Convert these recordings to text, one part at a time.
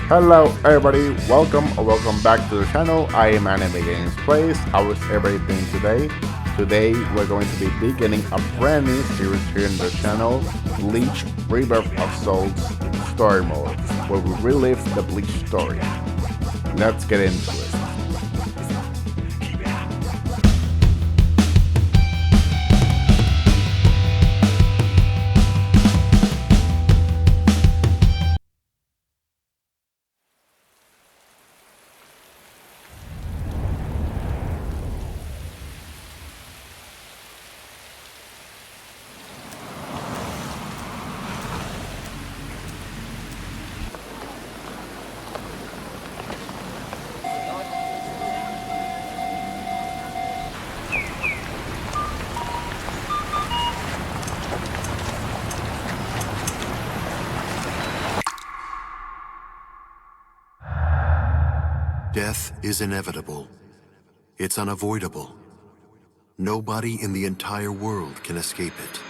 Hello everybody, welcome or welcome back to the channel. I am Anime Games Plays. How is everything today? Today we're going to be beginning a brand new series here in the channel, Bleach Rebirth of Souls Story Mode, where we relive the Bleach story. Let's get into it. Death is inevitable. It's unavoidable. Nobody in the entire world can escape it.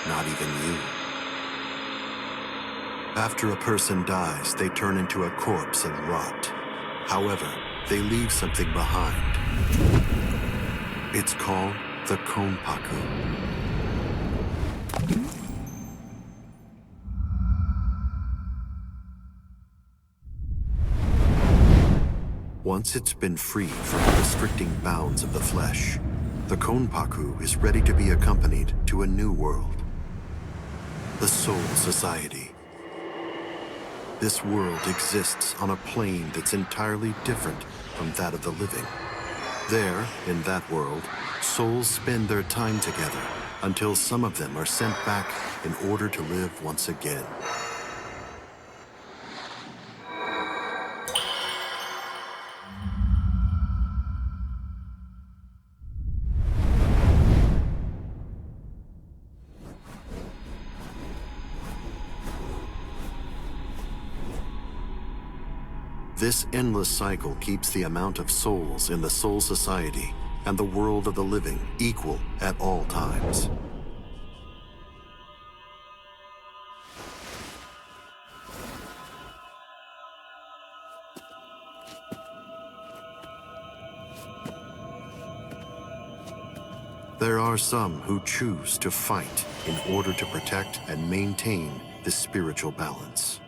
Not even you. After a person dies, they turn into a corpse and rot. However, they leave something behind. It's called the Konpaku. Once it's been freed from the restricting bounds of the flesh, the Konpaku is ready to be accompanied to a new world. The Soul Society. This world exists on a plane that's entirely different from that of the living. There, in that world, souls spend their time together until some of them are sent back in order to live once again. This endless cycle keeps the amount of souls in the Soul Society and the world of the living equal at all times. There are some who choose to fight in order to protect and maintain this spiritual balance.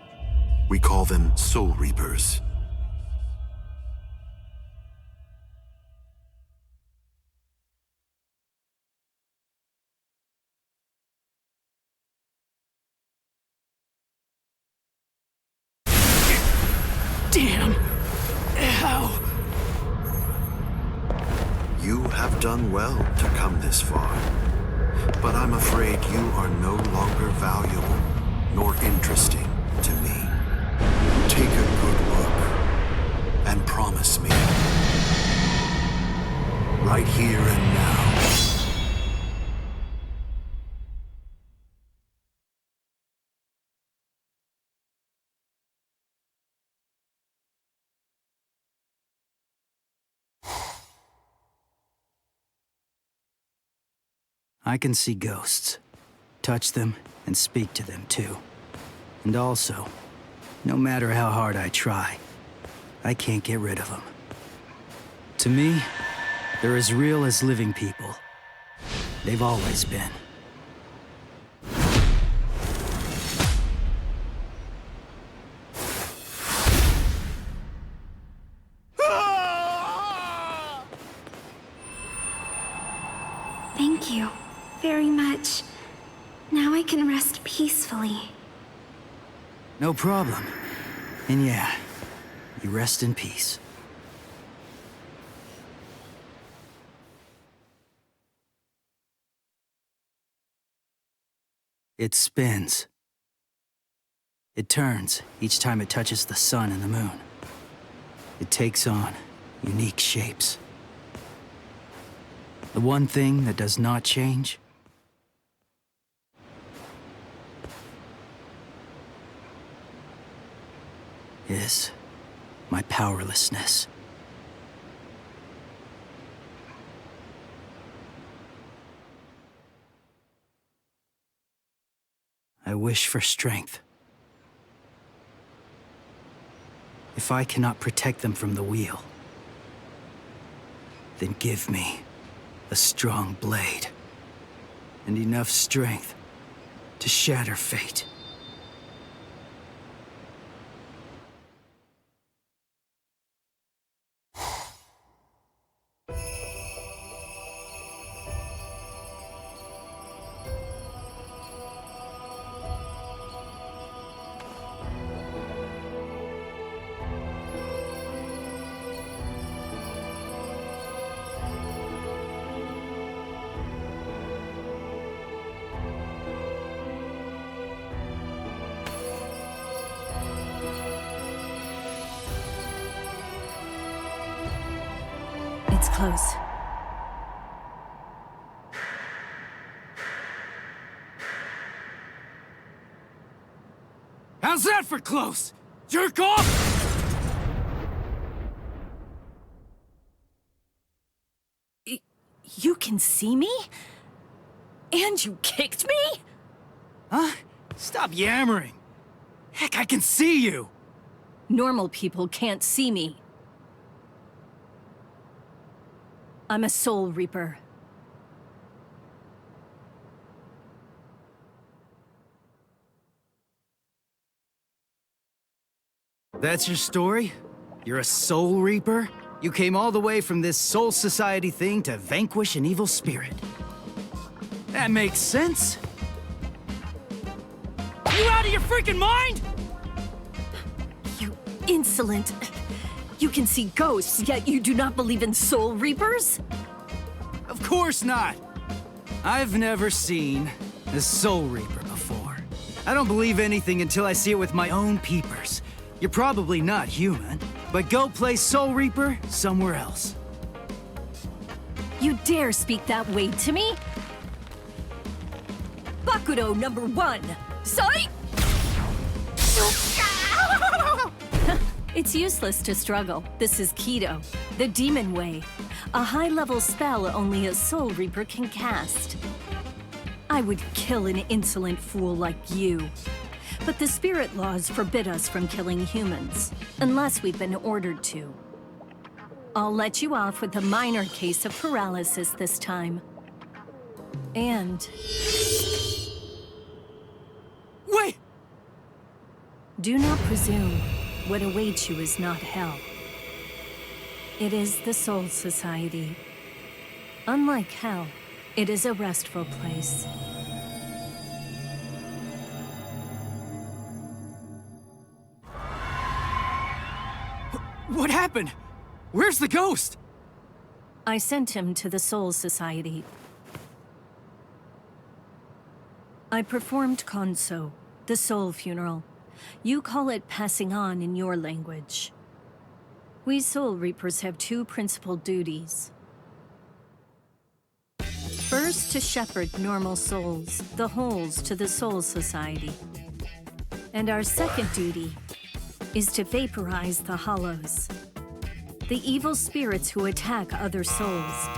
We call them Soul Reapers. Damn! Ow! You have done well to come this far, but I'm afraid you are no longer valuable nor interesting to me. Take a good look and promise me, right here and now, I can see ghosts, touch them, and speak to them too. And also, no matter how hard I try, I can't get rid of them. To me, they're as real as living people. They've always been. Thank you very much. Now I can rest peacefully. No problem. And yeah, you rest in peace. It spins. It turns each time it touches the sun and the moon. It takes on unique shapes. The one thing that does not change is my powerlessness. I wish for strength. If I cannot protect them from the wheel, then give me a strong blade and enough strength to shatter fate. It's close. How's that for close? Jerk off! You can see me? And you kicked me? Huh? Stop yammering. Heck, I can see you! Normal people can't see me. I'm a Soul Reaper. That's your story? You're a Soul Reaper? You came all the way from this Soul Society thing to vanquish an evil spirit. That makes sense. You out of your freaking mind? You insolent. You can see ghosts, yet you do not believe in Soul Reapers? Of course not. I've never seen a Soul Reaper before. I don't believe anything until I see it with my own peepers. You're probably not human, but go play Soul Reaper somewhere else. You dare speak that way to me? Bakudo number 1. Sight! It's useless to struggle. This is Kido, the demon way. A high-level spell only a Soul Reaper can cast. I would kill an insolent fool like you. But the spirit laws forbid us from killing humans, unless we've been ordered to. I'll let you off with a minor case of paralysis this time. And... Wait! do not presume what awaits you is not hell. It is the Soul Society. Unlike hell, it is a restful place. What happened? Where's the ghost? I sent him to the Soul Society. I performed Konso, the soul funeral. You call it passing on in your language. We Soul Reapers have 2 principal duties. First, to shepherd normal souls, the holes, to the Soul Society. And our second duty is to vaporize the hollows, the evil spirits who attack other souls.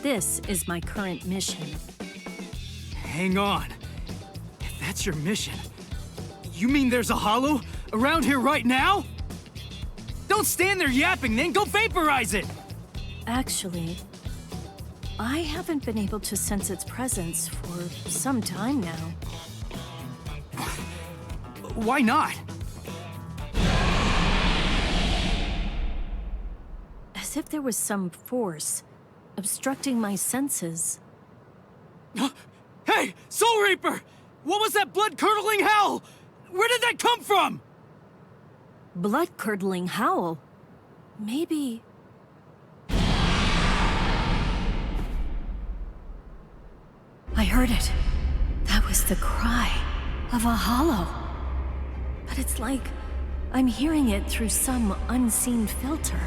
This is my current mission. Hang on. If that's your mission, you mean there's a hollow around here right now? Don't stand there yapping, then go vaporize it! Actually, I haven't been able to sense its presence for some time now. Why not? As if there was some force obstructing my senses. Hey, Soul Reaper! What was that blood-curdling howl? Where did that come from? Blood-curdling howl? Maybe... I heard it. That was the cry of a hollow. But it's like I'm hearing it through some unseen filter.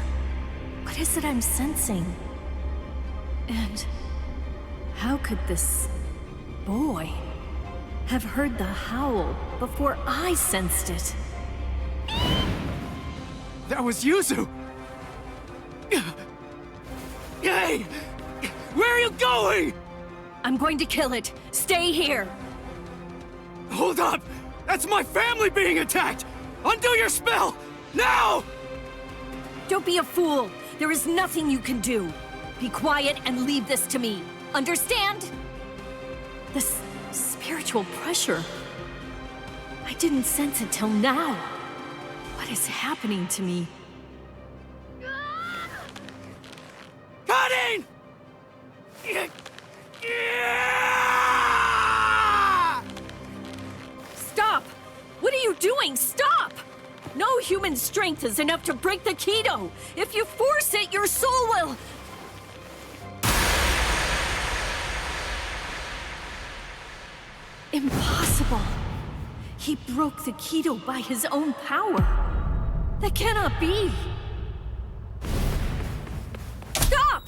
What is it I'm sensing? And how could this boy have heard the howl before I sensed it? That was Yuzu! Hey! Where are you going? I'm going to kill it. Stay here. Hold up! That's my family being attacked! Undo your spell! Now! Don't be a fool! There is nothing you can do! Be quiet and leave this to me. Understand? This spiritual pressure. I didn't sense it till now. What is happening to me? Cutting! Stop! What are you doing? Stop! No human strength is enough to break the Kido! If you force it, your soul will... Impossible! He broke the Kido by his own power. That cannot be! Stop!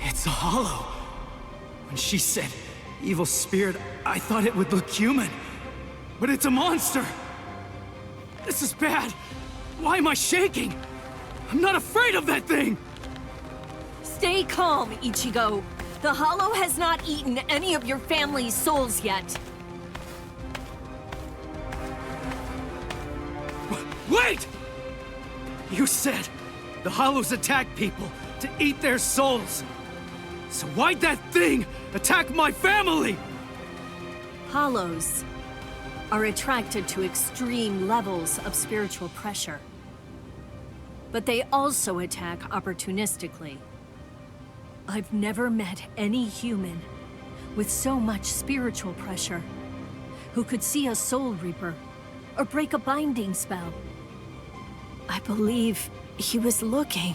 It's a hollow. When she said evil spirit, I thought it would look human. But it's a monster. This is bad. Why am I shaking? I'm not afraid of that thing! Stay calm, Ichigo. The Hollow has not eaten any of your family's souls yet. Wait! You said the Hollows attack people to eat their souls. So why'd that thing attack my family? Hollows are attracted to extreme levels of spiritual pressure. But they also attack opportunistically. I've never met any human with so much spiritual pressure who could see a Soul Reaper or break a binding spell. I believe he was looking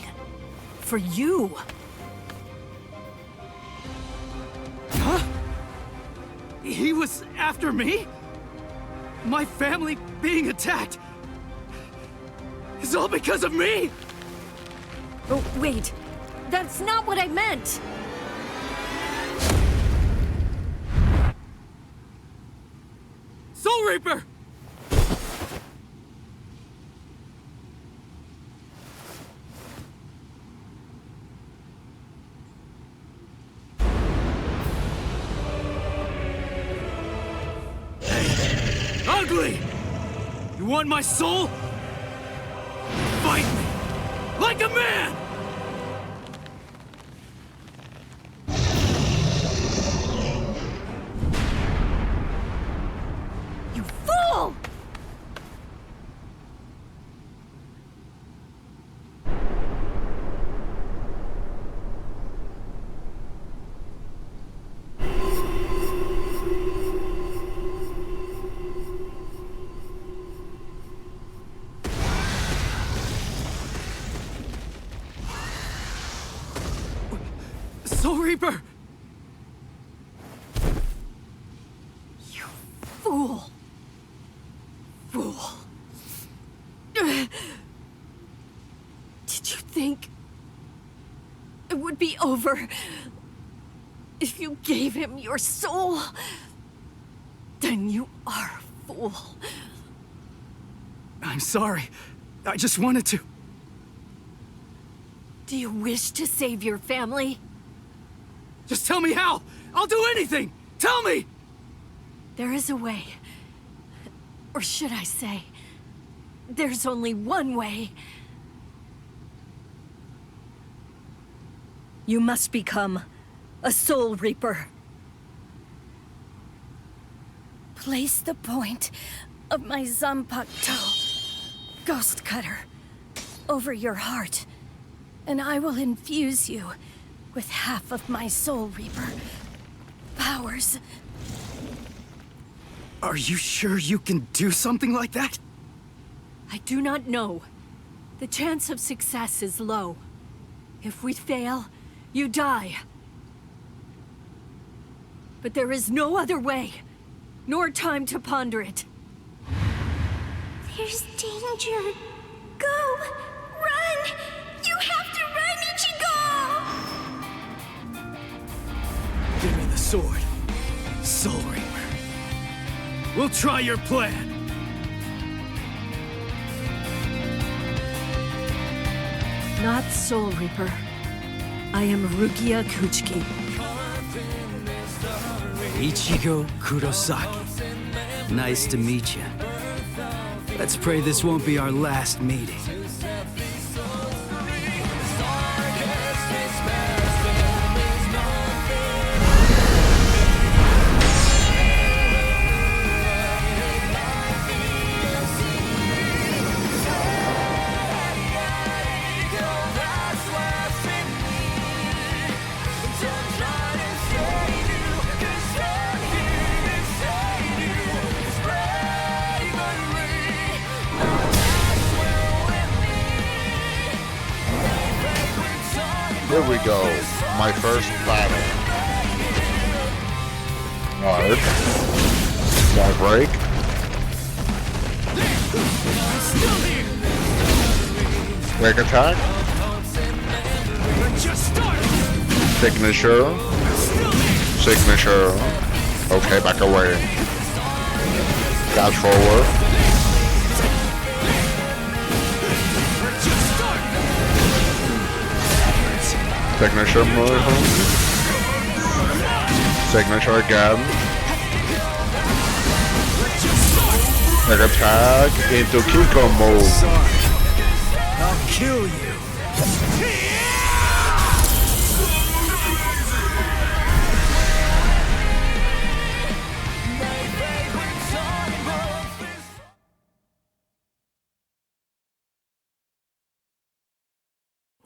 for you. Huh? He was after me? My family being attacked is all because of me? Oh, wait. That's not what I meant! Soul Reaper! Hey, ugly! You want my soul? Fight me! Like a man! You fool! Soul Reaper! You fool. Fool. Did you think it would be over if you gave him your soul? Then you are a fool. I'm sorry. I just wanted to. Do you wish to save your family? Just tell me how! I'll do anything! Tell me! There is a way. Or should I say, there's only one way. You must become a Soul Reaper. Place the point of my Zanpakuto, Ghost Cutter, over your heart, and I will infuse you with half of my Soul Reaper powers. Are you sure you can do something like that? I do not know. The chance of success is low. If we fail, you die. But there is no other way, nor time to ponder it. There's danger. Go! Run! You have to run, Ichigo! sword. Soul Reaper. We'll try your plan. Not Soul Reaper. I am Rukia Kuchiki. Ichigo Kurosaki. Nice to meet you. Let's pray this won't be our last meeting. Here we go. My first battle. Alright. Small break. Quick attack. Signature. Signature. Okay, back away. Dash forward. Signature move. Signature again. Quick attack into Kiko move. I'll kill you.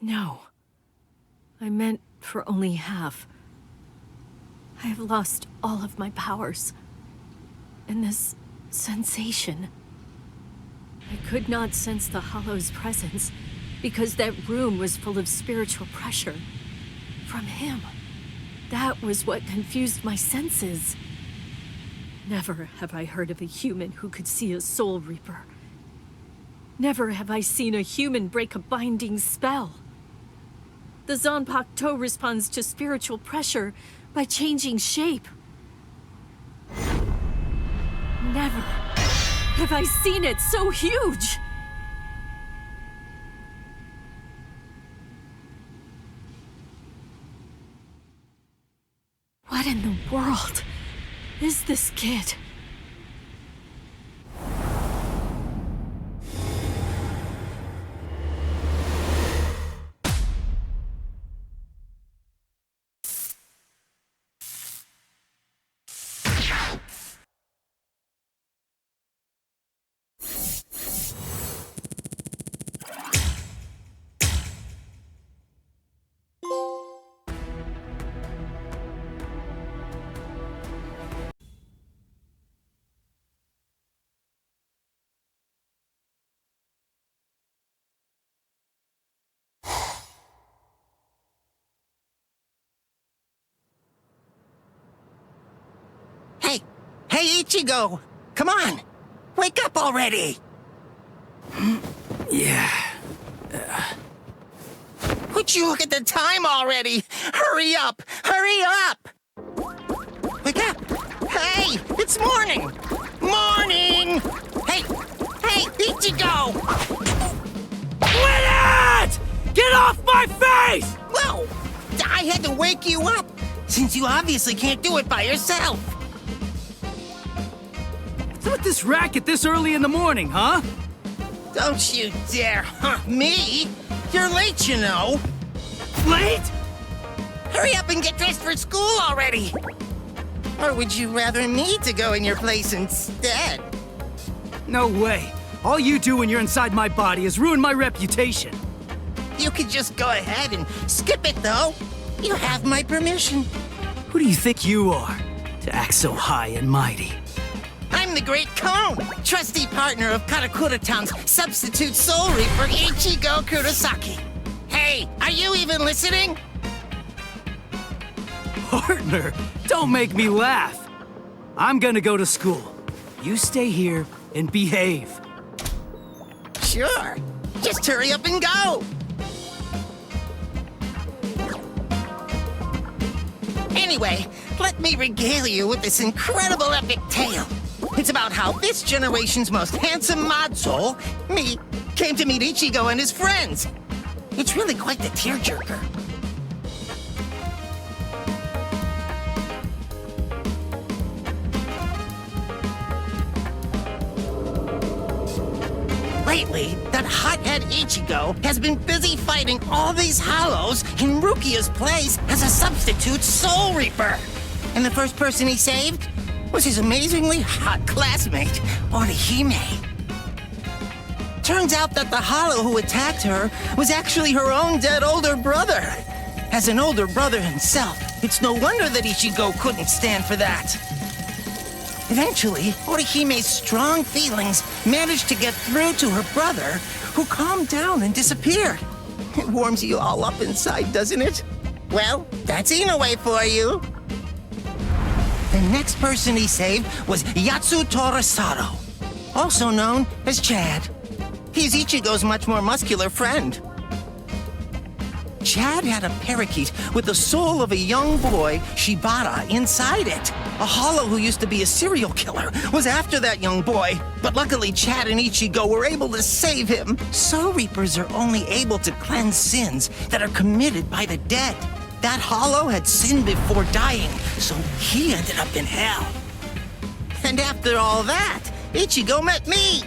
No. I meant for only half. I have lost all of my powers. And this sensation. I could not sense the Hollow's presence because that room was full of spiritual pressure. From him. That was what confused my senses. Never have I heard of a human who could see a Soul Reaper. Never have I seen a human break a binding spell. The Zanpakuto responds to spiritual pressure by changing shape. Never have I seen it so huge! What in the world is this kid? Hey, Ichigo! Come on! Wake up already! Yeah. Would you look at the time already? Hurry up! Hurry up! Wake up! Hey! It's morning! Morning! Hey! Hey, Ichigo! Quit it! Get off my face! Whoa! I had to wake you up, since you obviously can't do it by yourself. What's with this racket this early in the morning, huh? Don't you dare hunt me! You're late, you know! Late? Hurry up and get dressed for school already! Or would you rather me to go in your place instead? No way. All you do when you're inside my body is ruin my reputation. You could just go ahead and skip it, though. You have my permission. Who do you think you are to act so high and mighty? I'm the Great Cone, trusty partner of Karakura-town's substitute Soul Reaper Ichigo Kurosaki. Hey, are you even listening? Partner, don't make me laugh. I'm gonna go to school. You stay here and behave. Sure. Just hurry up and go. Anyway, let me regale you with this incredible epic tale. It's about how this generation's most handsome mod soul, me, came to meet Ichigo and his friends. It's really quite the tearjerker. Lately, that hothead Ichigo has been busy fighting all these hollows in Rukia's place as a substitute Soul Reaper. And the first person he saved was his amazingly hot classmate, Orihime. Turns out that the hollow who attacked her was actually her own dead older brother. As an older brother himself, it's no wonder that Ichigo couldn't stand for that. Eventually, Orihime's strong feelings managed to get through to her brother, who calmed down and disappeared. It warms you all up inside, doesn't it? Well, that's Inoue for you. The next person he saved was Yatsu Torasaro, also known as Chad. He's Ichigo's much more muscular friend. Chad had a parakeet with the soul of a young boy, Shibata, inside it. A hollow who used to be a serial killer was after that young boy, but luckily Chad and Ichigo were able to save him. Soul Reapers are only able to cleanse sins that are committed by the dead. That hollow had sinned before dying, so he ended up in hell. And after all that, Ichigo met me.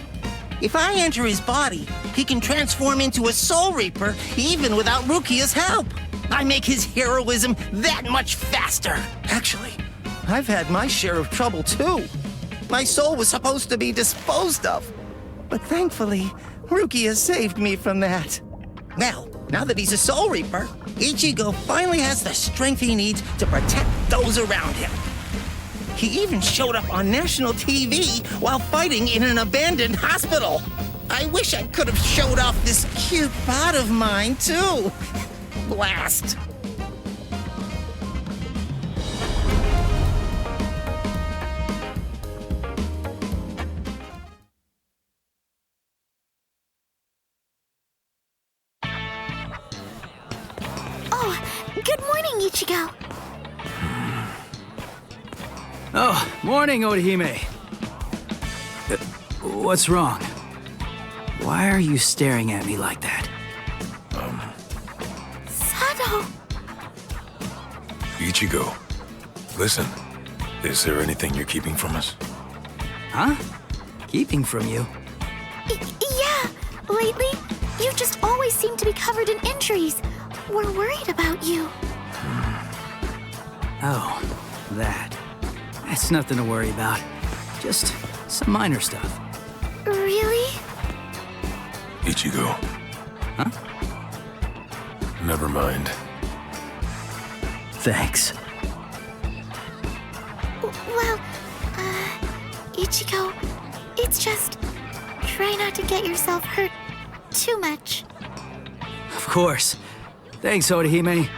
If I enter his body, he can transform into a Soul Reaper even without Rukia's help. I make his heroism that much faster. Actually, I've had my share of trouble too. My soul was supposed to be disposed of. But thankfully, Rukia saved me from that. Well, now that he's a Soul Reaper, Ichigo finally has the strength he needs to protect those around him. He even showed up on national TV while fighting in an abandoned hospital. I wish I could have showed off this cute bod of mine, too. Blast. Oh, good morning, Ichigo. Oh, morning, Orihime. What's wrong? Why are you staring at me like that? Sado. Ichigo, listen. Is there anything you're keeping from us? Huh? Keeping from you? Yeah, lately, you just always seem to be covered in injuries. We're worried about you. Oh, that. That's nothing to worry about. Just some minor stuff. Really? Ichigo. Huh? Never mind. Thanks. Well, Ichigo, it's just... try not to get yourself hurt too much. Of course. Thanks, Orihime.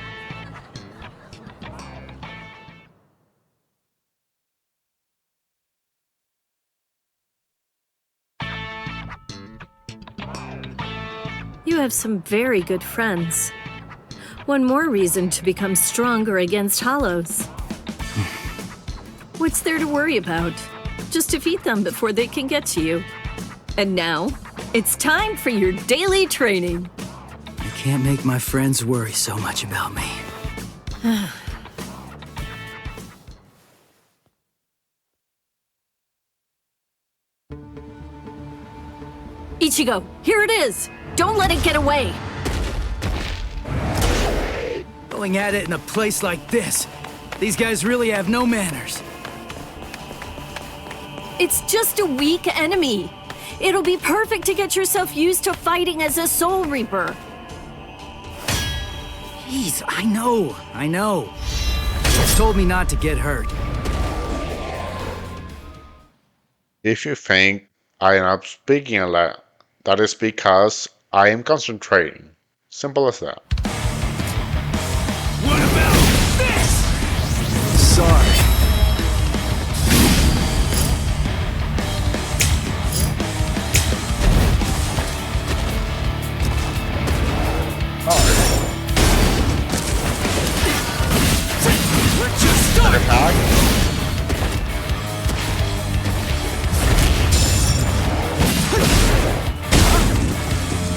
You have some very good friends. One more reason to become stronger against hollows. What's there to worry about? Just defeat them before they can get to you. And now, it's time for your daily training. I can't make my friends worry so much about me. Ichigo, here it is! Don't let it get away! Going at it in a place like this. These guys really have no manners. It's just a weak enemy. It'll be perfect to get yourself used to fighting as a Soul Reaper. Jeez, I know. It's told me not to get hurt. If you think I am not speaking a lot, that is because I am concentrating. Simple as that. What about this? Sorry. Let's just start! attack.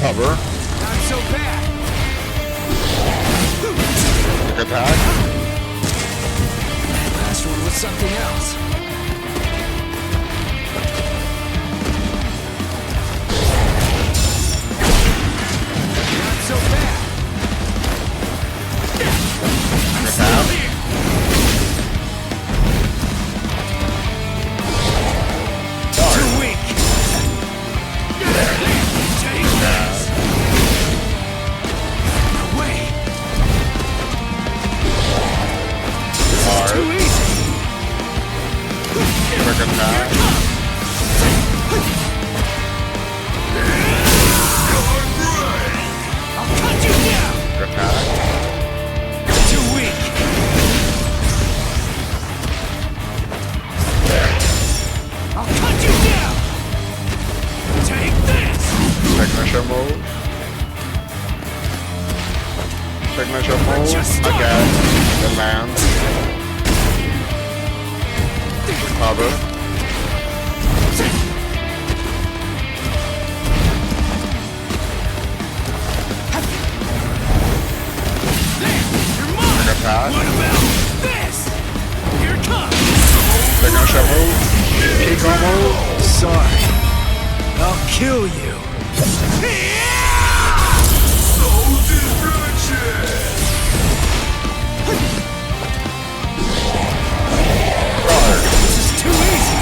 Cover. Not so bad. Quick attack. Last one was something else. Not so bad. Attack. Too weak. Take this. No way. Hard. Too easy. Quick attack. I'll cut you down. Quick attack. Too weak. I'll cut you down. Take this. Signature move. Signature move. Just stop. Again. The land. Cover. You're mine. Quick attack. What about this? Here it comes. Signature move. Ichigo move. Sorry. I'll kill you. This is too easy.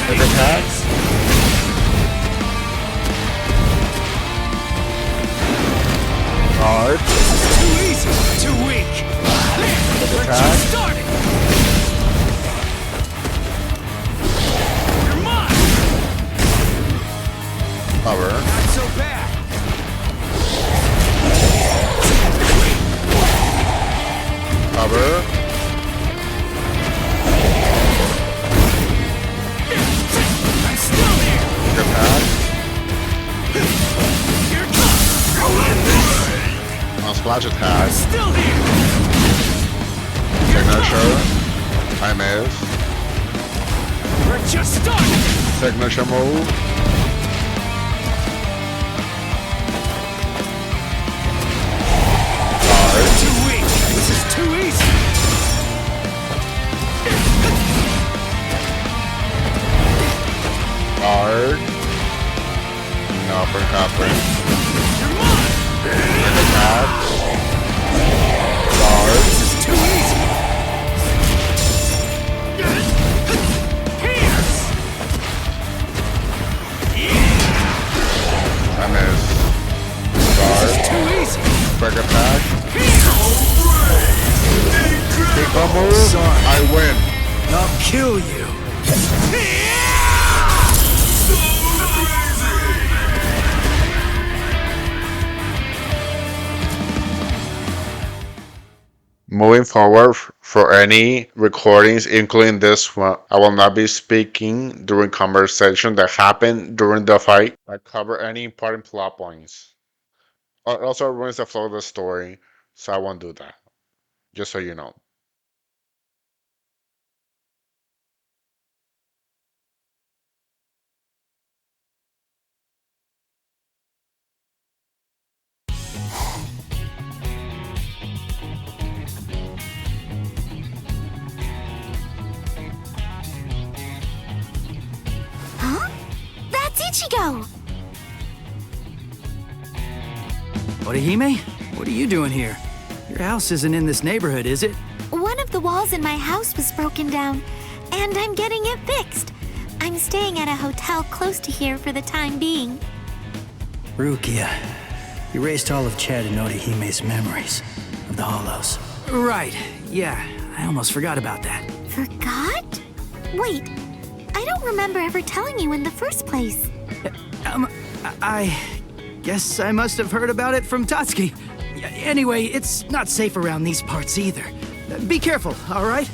Quick attack. Hard. Too easy. Too weak. We're attack. just starting. You're mine. Cover. Not so bad. Cover. I'm still here. Quick attack. Here it comes. On splash attack. Still here. Signature. I miss. We're just starting. Signature move. Hard. Too weak. This is too easy. Hard. No, for copper. You're mine. Quick attack. Hard. This is too easy. Pierce. I miss. This Hard. is too easy. Quick attack. Pierce. Ichigo move. Sorry. I win. I'll kill you. Moving forward, for any recordings, including this one, I will not be speaking during conversation that happen during the fight that cover any important plot points. It also ruins the flow of the story, so I won't do that. Just so you know. Huh? That's Ichigo! Orihime? What are you doing here? Your house isn't in this neighborhood, is it? One of the walls in my house was broken down, and I'm getting it fixed. I'm staying at a hotel close to here for the time being. Rukia. Erased all of Chad and Orihime's memories of the Hollows. Right, yeah. I almost forgot about that. Forgot? Wait, I don't remember ever telling you in the first place. I guess I must have heard about it from Tatsuki. Anyway, it's not safe around these parts either. Be careful, all right?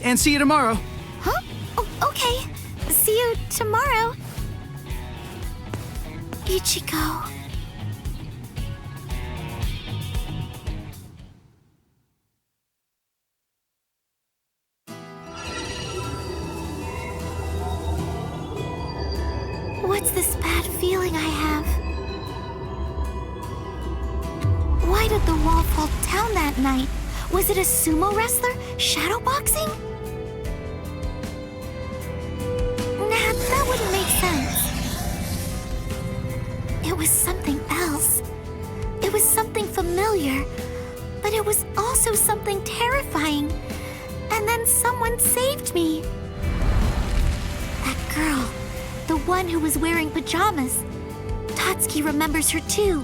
And see you tomorrow. Huh? Oh, okay. See you tomorrow. Ichigo. why did the wall fall down that night? Was it a sumo wrestler shadowboxing? Nah, that wouldn't make sense. It was something else. It was something familiar, but it was also something terrifying. And then someone saved me. That girl, the one who was wearing pajamas. Tatsuki remembers her too.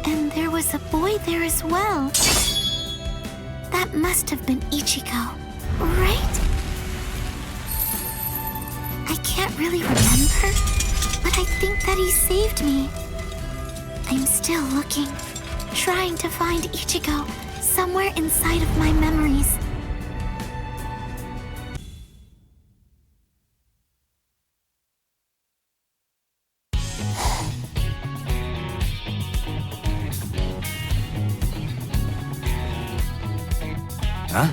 And there was a boy there as well. That must have been Ichigo, right? I can't really remember, but I think that he saved me. I'm still looking, trying to find Ichigo somewhere inside of my memories. Huh?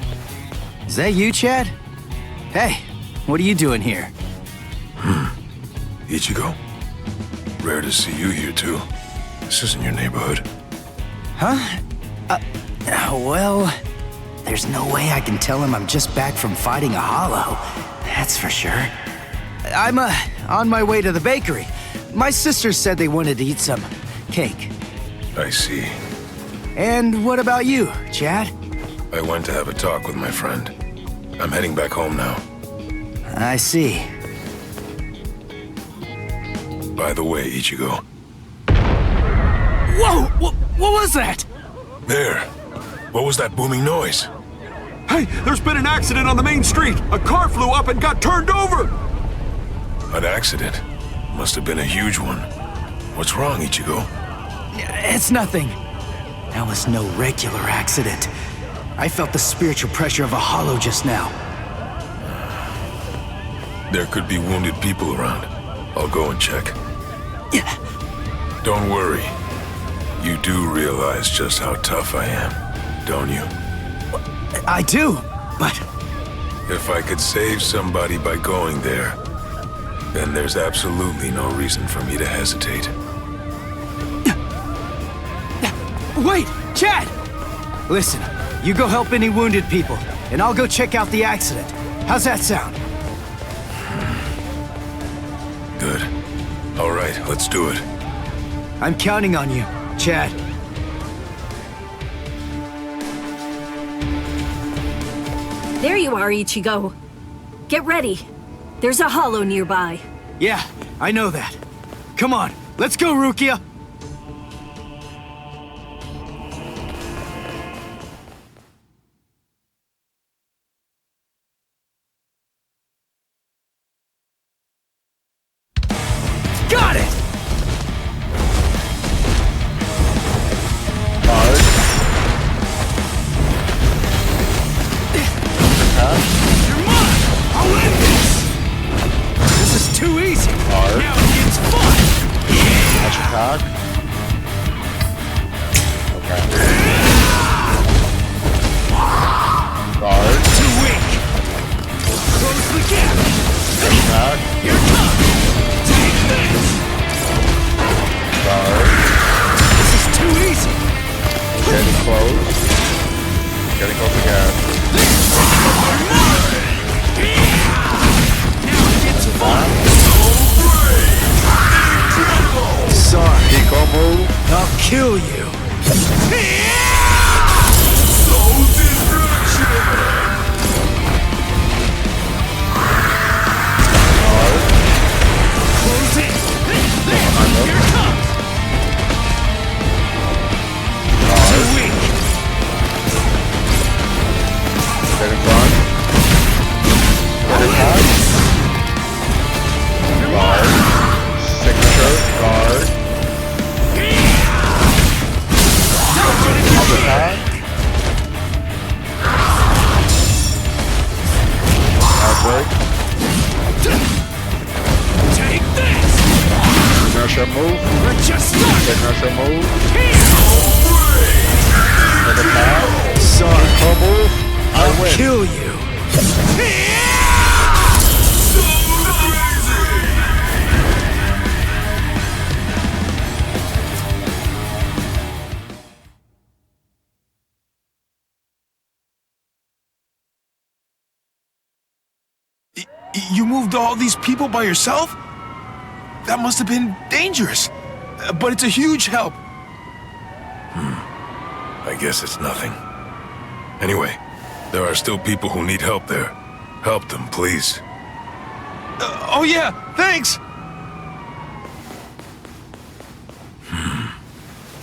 Is that you, Chad? Hey, what are you doing here? Ichigo. Rare to see you here, too. This isn't your neighborhood. Huh? Well, there's no way I can tell him I'm just back from fighting a hollow. That's for sure. I'm, on my way to the bakery. My sister said they wanted to eat some cake. I see. And what about you, Chad? I went to have a talk with my friend. I'm heading back home now. I see. By the way, Ichigo. Whoa! What was that? There. What was that booming noise? Hey, there's been an accident on the main street. A car flew up and got turned over. An accident? Must have been a huge one. What's wrong, Ichigo? It's nothing. That was no regular accident. I felt the spiritual pressure of a hollow just now. There could be wounded people around. I'll go and check. Yeah. Don't worry. You do realize just how tough I am, don't you? I do, but... If I could save somebody by going there, then there's absolutely no reason for me to hesitate. Wait, Chad! Listen, you go help any wounded people, and I'll go check out the accident. How's that sound? Good. All right, let's do it. I'm counting on you, Chad. There you are, Ichigo. Get ready. There's a hollow nearby. Yeah, I know that. Come on, let's go, Rukia! Got it! You're mine! I'll end this! This is too easy! Now it gets fun! Touch attack. Okay. Guard. Too weak! Close the gap! Attack. Here it comes! Take this! Guard. This is too easy! Getting close. Getting close again. Now it gets fun! Sorry, Eco move. I'll kill you! Close it! Here it comes! Too weak! Getting run. Getting back. Guard. Signature. Guard. Up attack. Outbreak. Take this! Inertia move. We're just started! Signature move. Here! Up attack. Sorry, Eco move. I I'll win. kill you! You moved all these people by yourself? That must have been dangerous. But it's a huge help. I guess it's nothing. Anyway, there are still people who need help there. Help them, please. Oh yeah, thanks!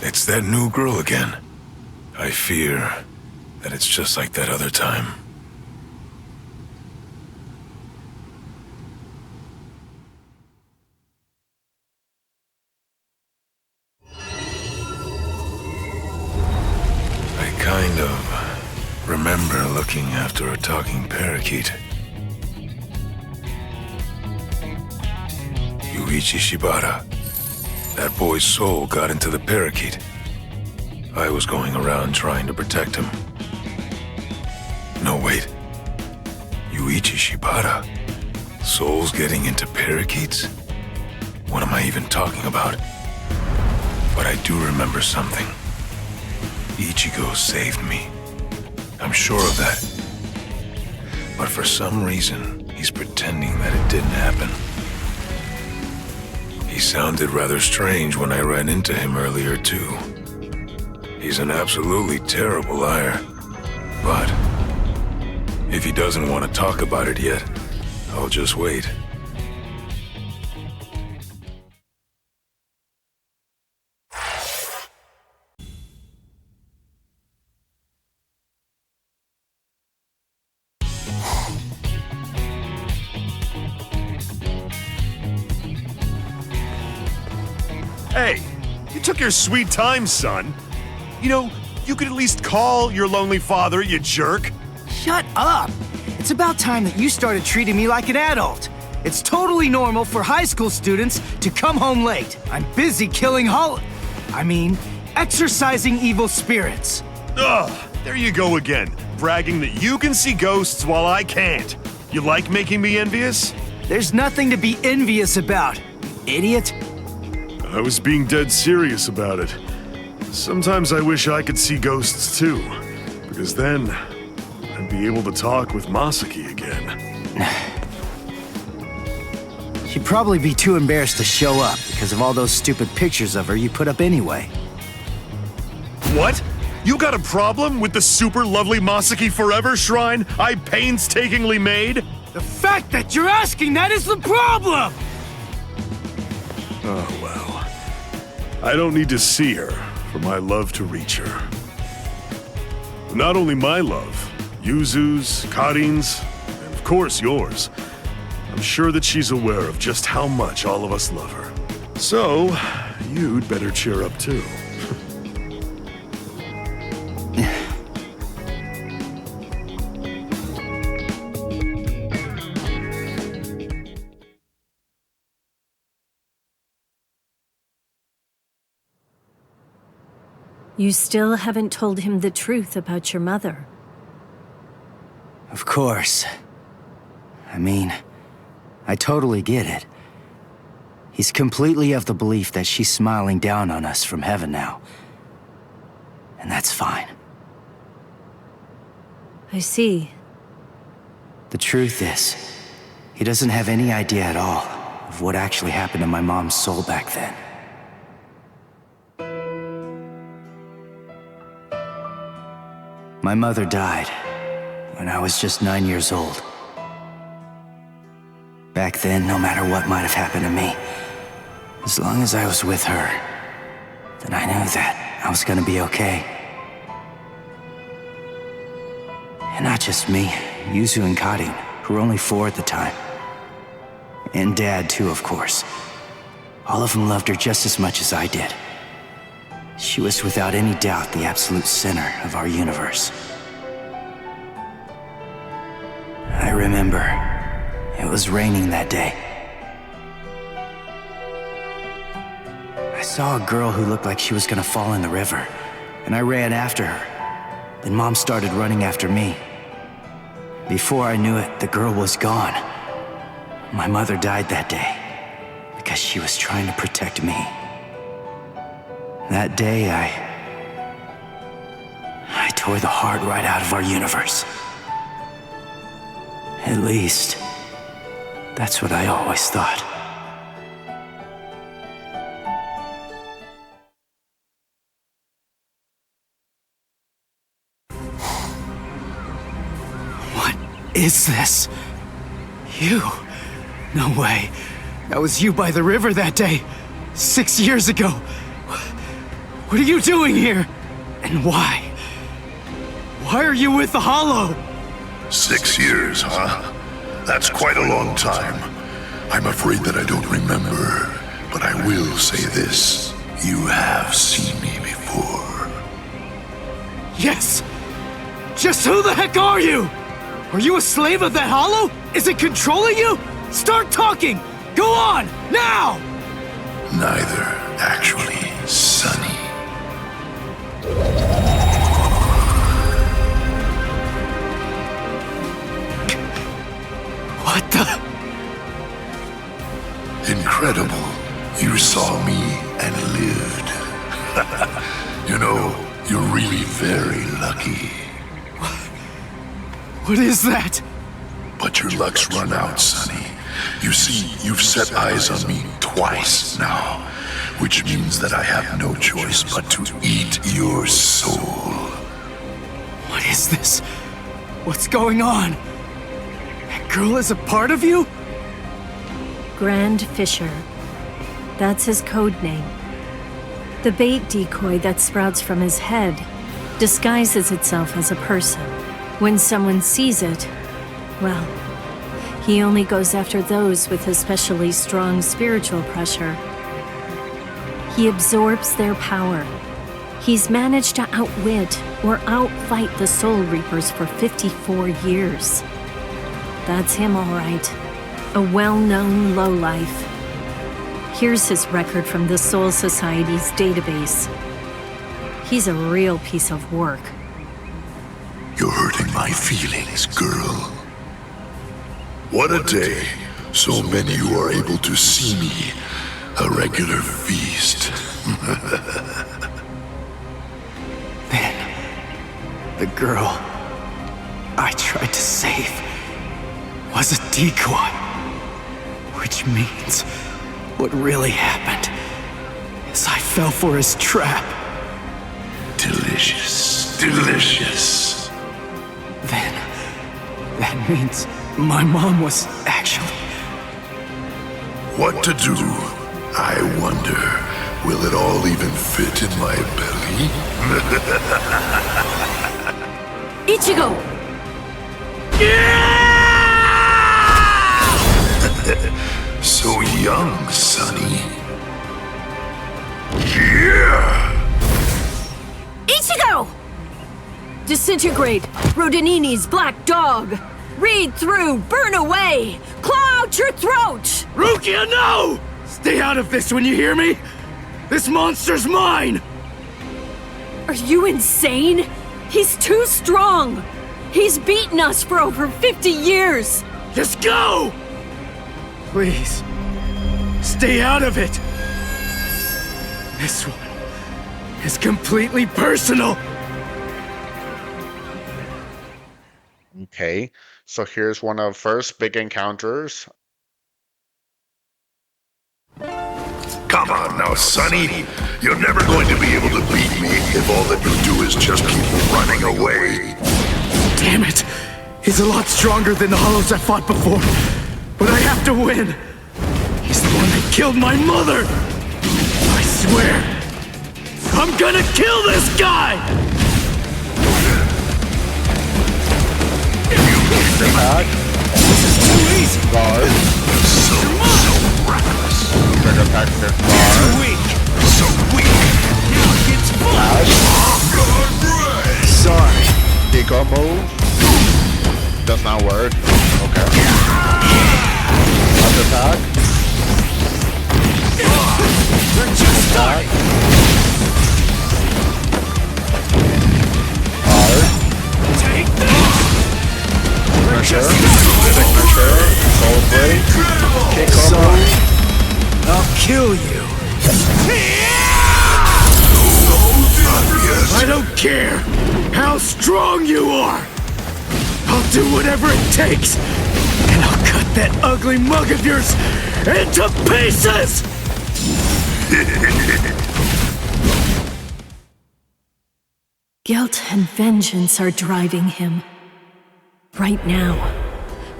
It's that new girl again. I fear that it's just like that other time. I kind of remember looking after a talking parakeet. Yuichi Shibata. That boy's soul got into the parakeet. I was going around trying to protect him. No, wait. Yuichi Shibata? Souls getting into parakeets? What am I even talking about? But I do remember something. Ichigo saved me. I'm sure of that. But for some reason, he's pretending that it didn't happen. He sounded rather strange when I ran into him earlier, too. He's an absolutely terrible liar. But if he doesn't want to talk about it yet, I'll just wait. Hey, you took your sweet time, son. You know, you could at least call your lonely father, you jerk. Shut up! It's about time that you started treating me like an adult. It's totally normal for high school students to come home late. I'm busy killing exorcising evil spirits. Ugh, there you go again, bragging that you can see ghosts while I can't. You like making me envious? There's nothing to be envious about, idiot. I was being dead serious about it. Sometimes I wish I could see ghosts too, because then I'd be able to talk with Masaki again. She'd probably be too embarrassed to show up because of all those stupid pictures of her you put up anyway. What? You got a problem with the super lovely Masaki Forever shrine I painstakingly made? The fact that you're asking that is the problem! Oh, well. I don't need to see her for my love to reach her. Not only my love, Yuzu's, Karin's, and of course yours. I'm sure that she's aware of just how much all of us love her. So, you'd better cheer up too. You still haven't told him the truth about your mother. Of course. I totally get it. He's completely of the belief that she's smiling down on us from heaven now. And that's fine. I see. The truth is, he doesn't have any idea at all of what actually happened to my mom's soul back then. My mother died when I was just 9 years old. Back then, no matter what might have happened to me, as long as I was with her, then I knew that I was gonna be okay. And not just me, Yuzu and Karin, who were only 4 at the time. And Dad, too, of course. All of them loved her just as much as I did. She was without any doubt the absolute center of our universe. I remember it was raining that day. I saw a girl who looked like she was gonna fall in the river, and I ran after her. Then Mom started running after me. Before I knew it, the girl was gone. My mother died that day because she was trying to protect me. That day, I tore the heart right out of our universe. At least, That's what I always thought. What is this? You? No way. That was you by the river that day. 6 years ago. What are you doing here? And why? Why are you with the Hollow? 6 years, huh? That's quite a long time. I'm afraid that I don't remember, but I will say this. You have seen me before. Yes! Just who the heck are you? Are you a slave of that Hollow? Is it controlling you? Start talking! Go on, now! Neither, actually, Sonny. What the? Incredible. You saw me and lived. You know, you're really very lucky. What is that? But your luck's run out, Sonny. You see, you've set eyes on me twice now, which means that I have no choice but to eat your soul. What is this? What's going on? That girl is a part of you? Grand Fisher. That's his code name. The bait decoy that sprouts from his head disguises itself as a person. When someone sees it, well, he only goes after those with especially strong spiritual pressure. He absorbs their power. He's managed to outwit or outfight the Soul Reapers for 54 years. That's him, all right. A well-known lowlife. Here's his record from the Soul Society's database. He's a real piece of work. You're hurting my feelings, girl. What a day. So many who are able to see me. A regular feast. Then, the girl I tried to save was a decoy. Which means what really happened is I fell for his trap. Delicious. Delicious. Then, that means my mom was actually... What to do? I wonder, will it all even fit in my belly? Ichigo! So young, Sonny. Yeah! Ichigo! Disintegrate, Rodinini's black dog! Read through, burn away! Claw out your throat! Rukia, no! Stay out of this when you hear me! This monster's mine! Are you insane? He's too strong! He's beaten us for over 50 years! Just go! Please, stay out of it! This one is completely personal! Okay, so here's one of the first big encounters. Come on now, Sonny. You're never going to be able to beat me if all that you do is just keep running away. Damn it! He's a lot stronger than the Hollows I fought before. But I have to win! He's the one that killed my mother! I swear! I'm gonna kill this guy! This is too easy! Guard. So reckless. Trigger attack this guard. Too weak! So weak. Now it gets fun! Sorry. Deco move. Does not work. Okay. Left attack. We're just starting! Hard. Take this! We're Pressure. just starting! Signature. Soul break. Kick Sorry. I'll kill you! I don't care how strong you are! I'll do whatever it takes, and I'll cut that ugly mug of yours into pieces! Guilt and vengeance are driving him. Right now,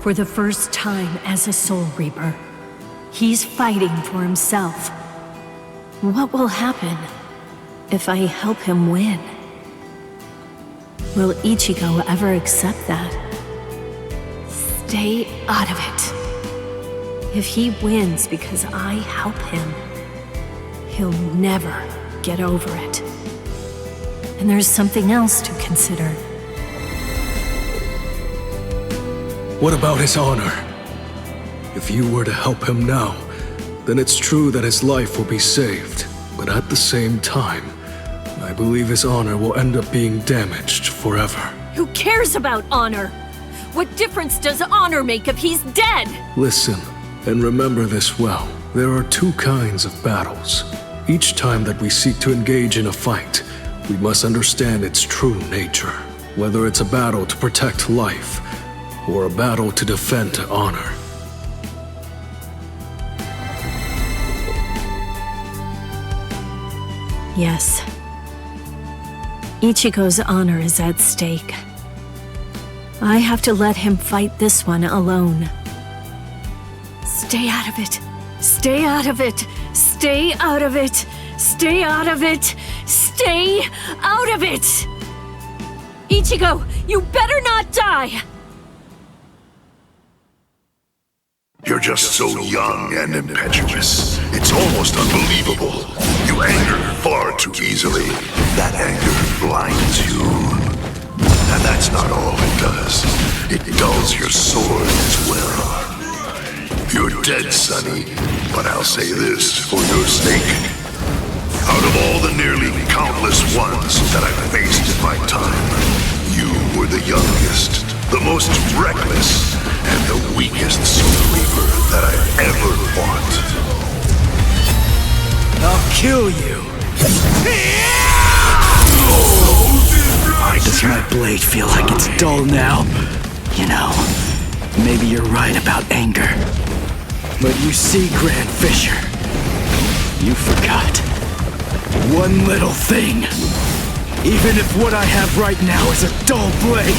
for the first time as a Soul Reaper, he's fighting for himself. What will happen if I help him win? Will Ichigo ever accept that? Stay out of it. If he wins because I help him, he'll never get over it. And there's something else to consider. What about his honor? If you were to help him now, then it's true that his life will be saved. But at the same time, I believe his honor will end up being damaged forever. Who cares about honor? What difference does honor make if he's dead? Listen, and remember this well. There are two kinds of battles. Each time that we seek to engage in a fight, we must understand its true nature. Whether it's a battle to protect life, or a battle to defend honor. Yes. Ichigo's honor is at stake. I have to let him fight this one alone. Stay out of it. Stay out of it. Stay out of it. Stay out of it. Stay out of it! Ichigo, you better not die! You're just so young and impetuous. It's almost unbelievable. You anger far too easily. That anger blinds you. And that's not all it does. It dulls your sword as well. You're dead, Sonny, but I'll say this for your sake. Out of all the nearly countless ones that I've faced in my time, you were the youngest, the most reckless, and the weakest Soul Reaper that I've ever fought. I'll kill you! Why does my blade feel like it's dull now? You know, maybe you're right about anger. But you see, Grand Fisher, you forgot one little thing. Even if what I have right now is a dull blade,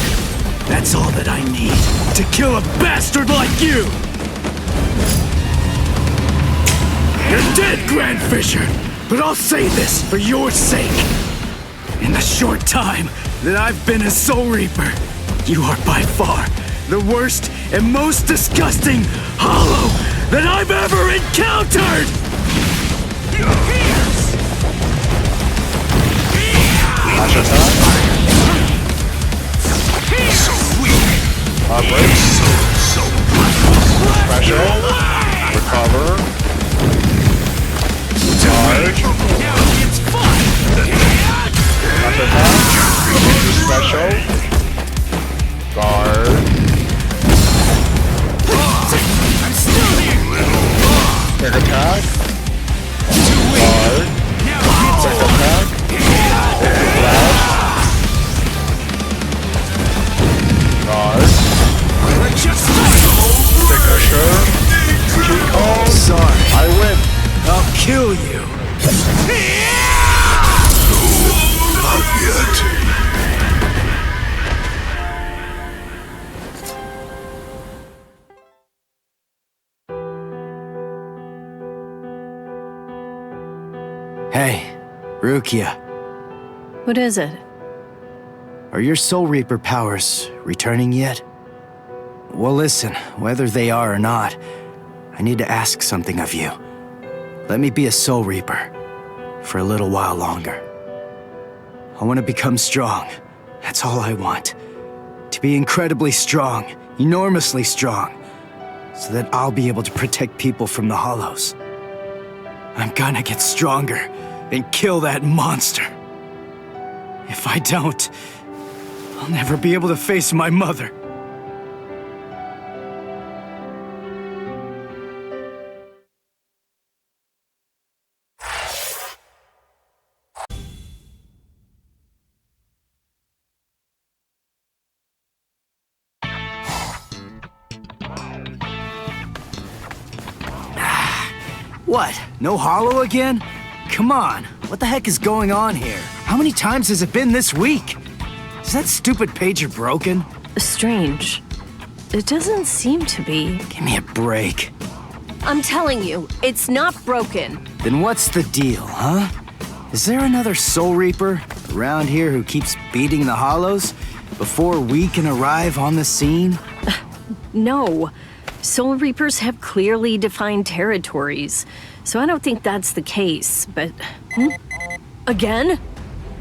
that's all that I need to kill a bastard like you! You're dead, Grand Fisher, but I'll say this for your sake. In the short time that I've been a Soul Reaper, you are by far the worst and most disgusting hollow that I've ever encountered! So weak. So Special. Recover. Charge. Special. Guard. Quick attack. Guard. Quick attack. Flash. Guard. Signature. Chico. Sorry, I win. I'll kill you. not yet. Hey, Rukia. What is it? Are your Soul Reaper powers returning yet? Well, listen, whether they are or not, I need to ask something of you. Let me be a Soul Reaper for a little while longer. I want to become strong. That's all I want. To be incredibly strong, enormously strong, so that I'll be able to protect people from the Hollows. I'm gonna get stronger and kill that monster. If I don't, I'll never be able to face my mother. What? No hollow again? Come on, what the heck is going on here? How many times has it been this week? Is that stupid pager broken? Strange. It doesn't seem to be. Give me a break. I'm telling you, it's not broken. Then what's the deal, huh? Is there another Soul Reaper around here who keeps beating the hollows before we can arrive on the scene? No. Soul Reapers have clearly defined territories, so I don't think that's the case, but... Again?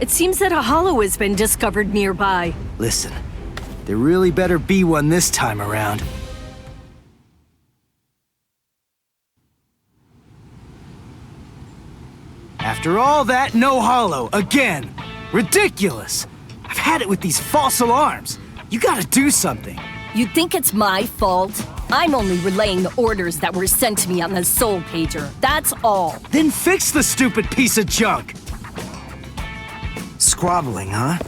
It seems that a hollow has been discovered nearby. Listen, there really better be one this time around. After all that, no hollow, again. Ridiculous. I've had it with these false alarms. You gotta do something. You think it's my fault? I'm only relaying the orders that were sent to me on the Soul Pager. That's all. Then fix the stupid piece of junk. Squabbling, huh?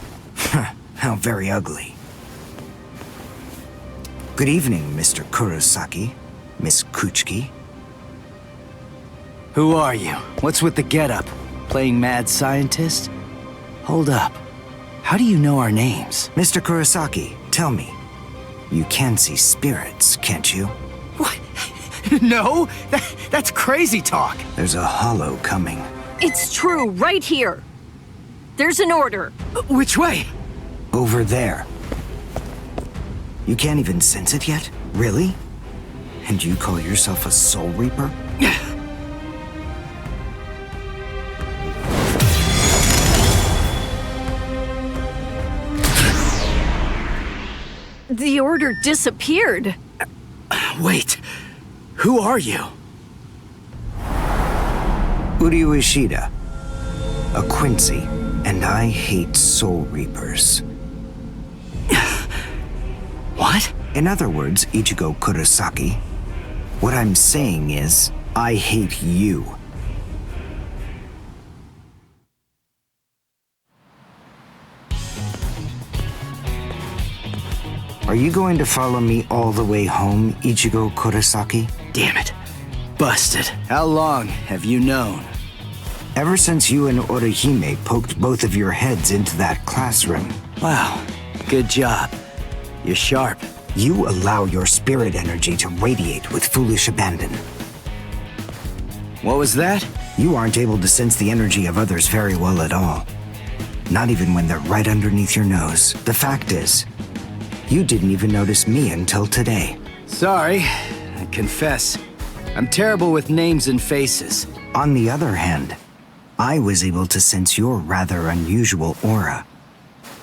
How very ugly. Good evening, Mr. Kurosaki, Miss Kuchiki. Who are you? What's with the getup? Playing mad scientist? Hold up. How do you know our names? Mr. Kurosaki, tell me. You can see spirits, can't you? What? No? That's crazy talk. There's a hollow coming. It's true, right here. There's an order. Which way? Over there. You can't even sense it yet? Really? And you call yourself a Soul Reaper? The order disappeared. Wait, who are you? Uryu Ishida, a Quincy, and I hate Soul Reapers. What? In other words, Ichigo Kurosaki, what I'm saying is, I hate you. Are you going to follow me all the way home, Ichigo Kurosaki? Damn it. Busted. How long have you known? Ever since you and Orihime poked both of your heads into that classroom. Wow, good job. You're sharp. You allow your spirit energy to radiate with foolish abandon. What was that? You aren't able to sense the energy of others very well at all. Not even when they're right underneath your nose. The fact is, you didn't even notice me until today. Sorry, I confess. I'm terrible with names and faces. On the other hand, I was able to sense your rather unusual aura,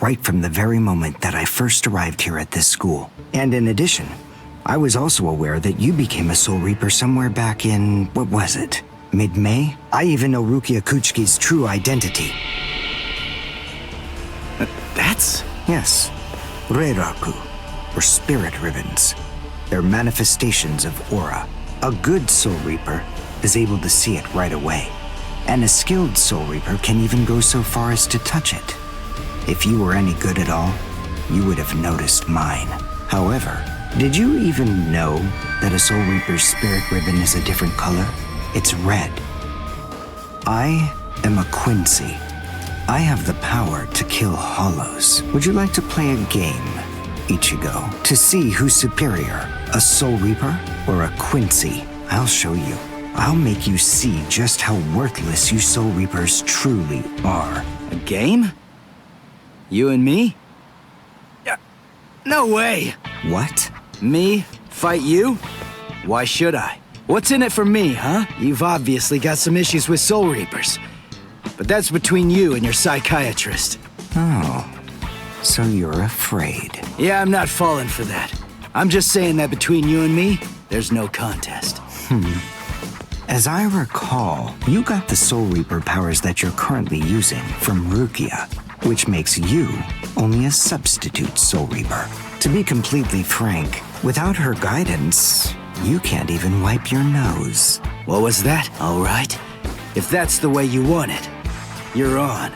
right from the very moment that I first arrived here at this school. And in addition, I was also aware that you became a Soul Reaper somewhere back in, what was it, mid-May? I even know Rukia Kuchiki's true identity. That's... Yes. Reiraku, or spirit ribbons. They're manifestations of aura. A good Soul Reaper is able to see it right away. And a skilled Soul Reaper can even go so far as to touch it. If you were any good at all, you would have noticed mine. However, did you even know that a Soul Reaper's spirit ribbon is a different color? It's red. I am a Quincy. I have the power to kill hollows. Would you like to play a game, Ichigo, to see who's superior, a Soul Reaper or a Quincy? I'll show you. I'll make you see just how worthless you Soul Reapers truly are. A game? You and me? No way! What? Me? Fight you? Why should I? What's in it for me, huh? You've obviously got some issues with Soul Reapers. But that's between you and your psychiatrist. Oh, so you're afraid. Yeah, I'm not falling for that. I'm just saying that between you and me, there's no contest. As I recall, you got the Soul Reaper powers that you're currently using from Rukia, which makes you only a substitute Soul Reaper. To be completely frank, without her guidance, you can't even wipe your nose. What was that? All right. If that's the way you want it, you're on.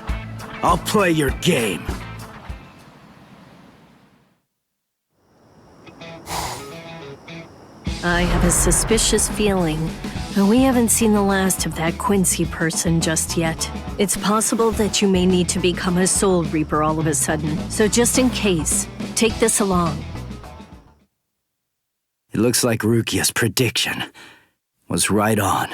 I'll play your game. I have a suspicious feeling But we haven't seen the last of that Quincy person just yet. It's possible that you may need to become a Soul Reaper all of a sudden. So just in case, take this along. It looks like Rukia's prediction was right on.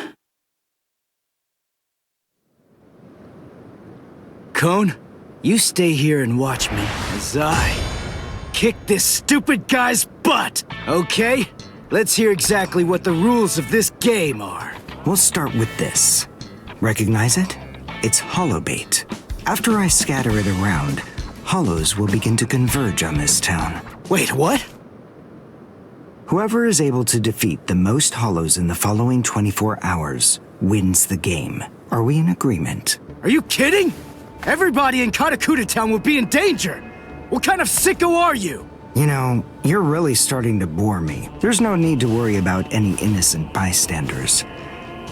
Cone, you stay here and watch me as I kick this stupid guy's butt, okay? Let's hear exactly what the rules of this game are. We'll start with this. Recognize it? It's hollow bait. After I scatter it around, hollows will begin to converge on this town. Wait, what? Whoever is able to defeat the most hollows in the following 24 hours wins the game. Are we in agreement? Are you kidding? Everybody in Katakuta Town will be in danger. What kind of sicko are you? You know, you're really starting to bore me. There's no need to worry about any innocent bystanders.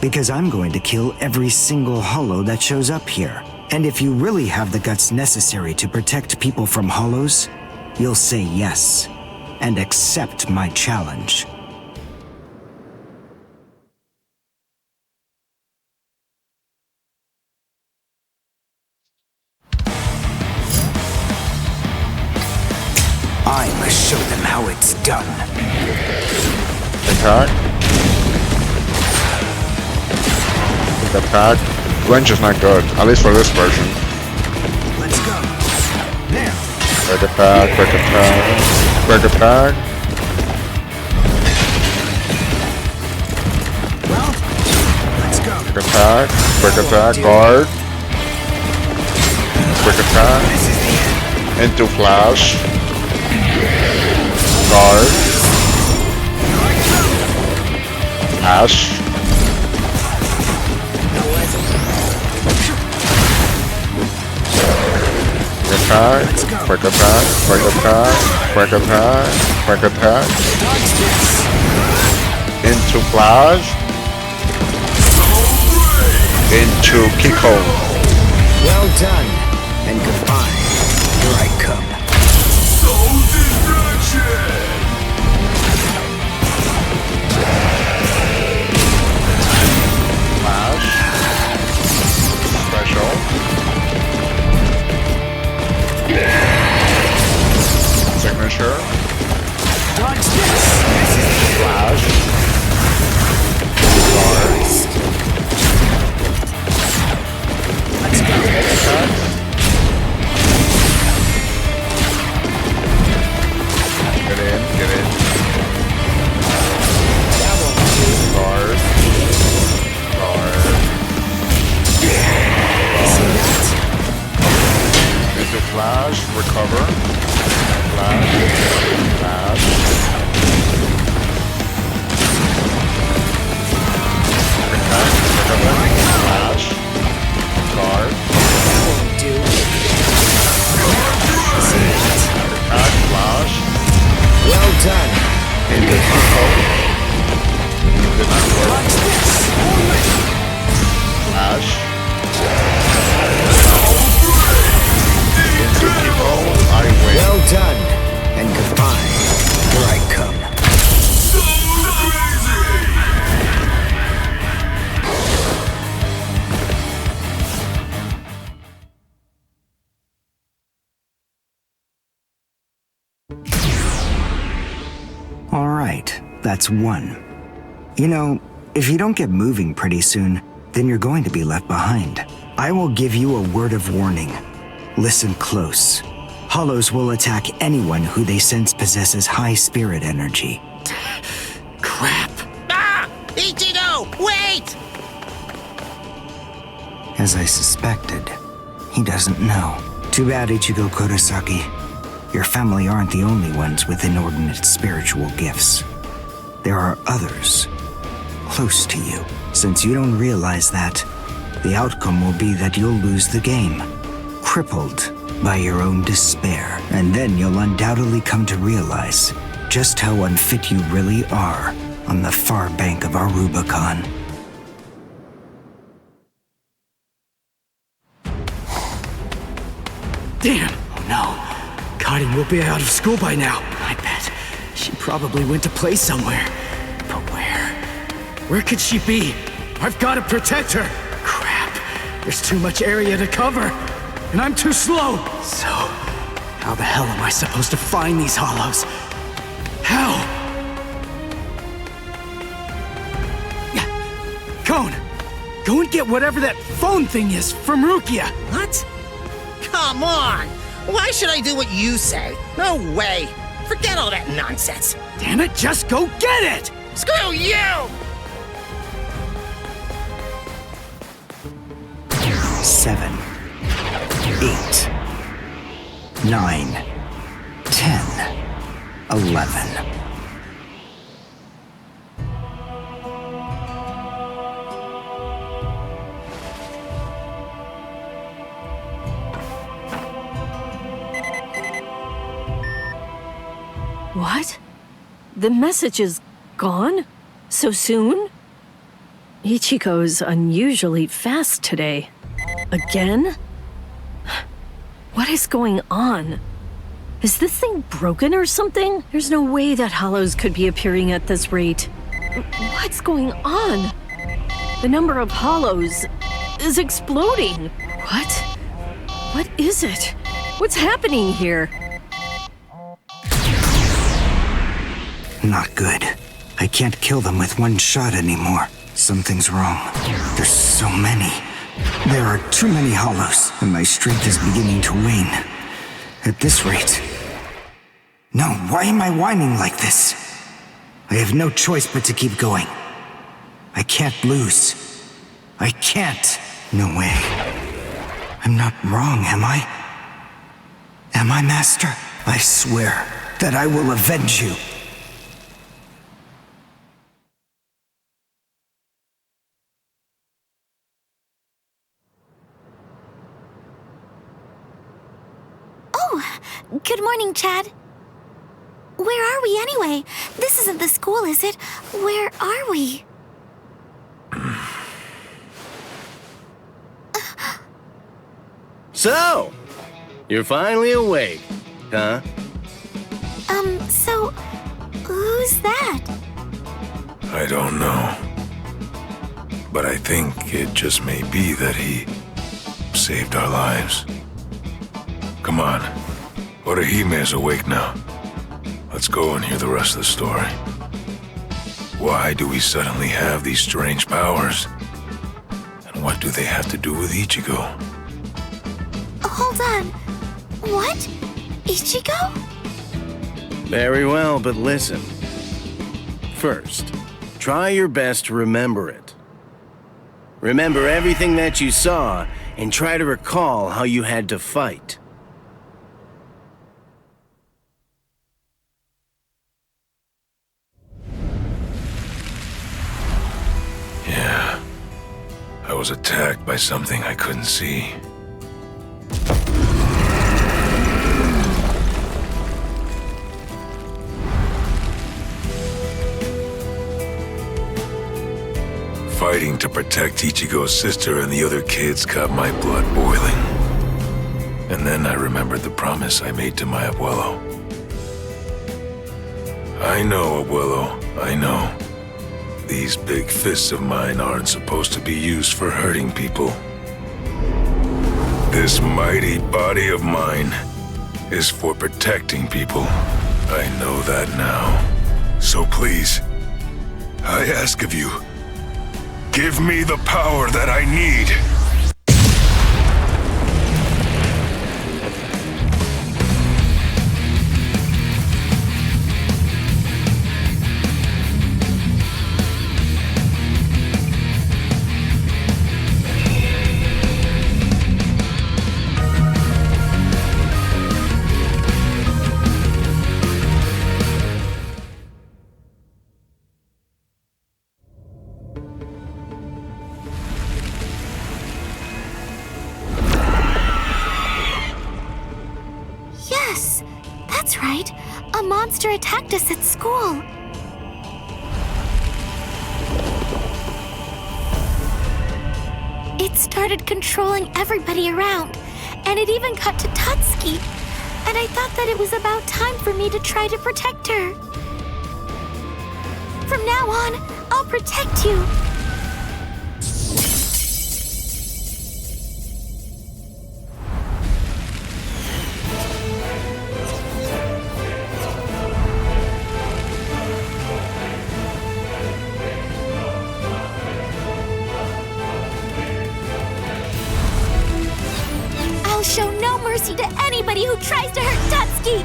Because I'm going to kill every single hollow that shows up here. And if you really have the guts necessary to protect people from hollows, you'll say yes and accept my challenge. I must show them how it's done. Attack. Attack. Range is not good, at least for this version. Let's go. There. Quick attack, quick attack, quick attack. Well, let's go. Quick attack, guard. Quick attack. Into flash. Guard. Ash. Quick attack, quick attack, quick attack, quick attack. Into flash. Into Kiko. Well done. And goodbye. Here I come. Flash. Special. Signature. Flash. Guard. Let's go. Attack. Get in. Guard. Into flash, recover. Flash. Attack, recover. Flash. Guard. Attack, flash. Well done. And good control. Did not work. Flash. Into Kiko, I win. Well done. And goodbye. Here I come. All right, that's one. You know, if you don't get moving pretty soon, then you're going to be left behind. I will give you a word of warning. Listen close. Hollows will attack anyone who they sense possesses high spirit energy. Crap. Ah! Ichigo, wait! As I suspected, he doesn't know. Too bad, Ichigo Kurosaki. Your family aren't the only ones with inordinate spiritual gifts. There are others close to you. Since you don't realize that, the outcome will be that you'll lose the game, crippled by your own despair. And then you'll undoubtedly come to realize just how unfit you really are on the far bank of our Rubicon. Damn. Oh no. Karin will be out of school by now. I bet. She probably went to play somewhere. But where? Where could she be? I've got to protect her! Crap. There's too much area to cover. And I'm too slow. So, how the hell am I supposed to find these hollows? How? Cone! Go and get whatever that phone thing is from Rukia! What? Come on! Why should I do what you say? No way! Forget all that nonsense! Damn it, just go get it! Screw you! 7, 8, 9, 10, 11. What? The message is gone? So soon? Ichigo's unusually fast today. Again? What is going on? Is this thing broken or something? There's no way that hollows could be appearing at this rate. What's going on? The number of hollows is exploding. What? What is it? What's happening here? Not good. I can't kill them with one shot anymore. Something's wrong. There's so many. There are too many hollows, and my strength is beginning to wane. At this rate... No, why am I whining like this? I have no choice but to keep going. I can't lose. I can't. No way. I'm not wrong, am I? Am I, Master? I swear that I will avenge you. Good morning, Chad. Where are we anyway? This isn't the school, is it? Where are we? So, you're finally awake, huh? So, who's that? I don't know. But I think it just may be that he saved our lives. Come on. Orihime is awake now. Let's go and hear the rest of the story. Why do we suddenly have these strange powers? And what do they have to do with Ichigo? Hold on. What? Ichigo? Very well, but listen. First, try your best to remember it. Remember everything that you saw, and try to recall how you had to fight. Yeah. I was attacked by something I couldn't see. Fighting to protect Ichigo's sister and the other kids got my blood boiling. And then I remembered the promise I made to my abuelo. I know, abuelo, I know. These big fists of mine aren't supposed to be used for hurting people. This mighty body of mine is for protecting people. I know that now. So please, I ask of you, give me the power that I need. That's right. A monster attacked us at school. It started controlling everybody around, and it even got to Tatsuki. And I thought that it was about time for me to try to protect her. From now on, I'll protect you. I'll show no mercy to anybody who tries to hurt Tatsuki!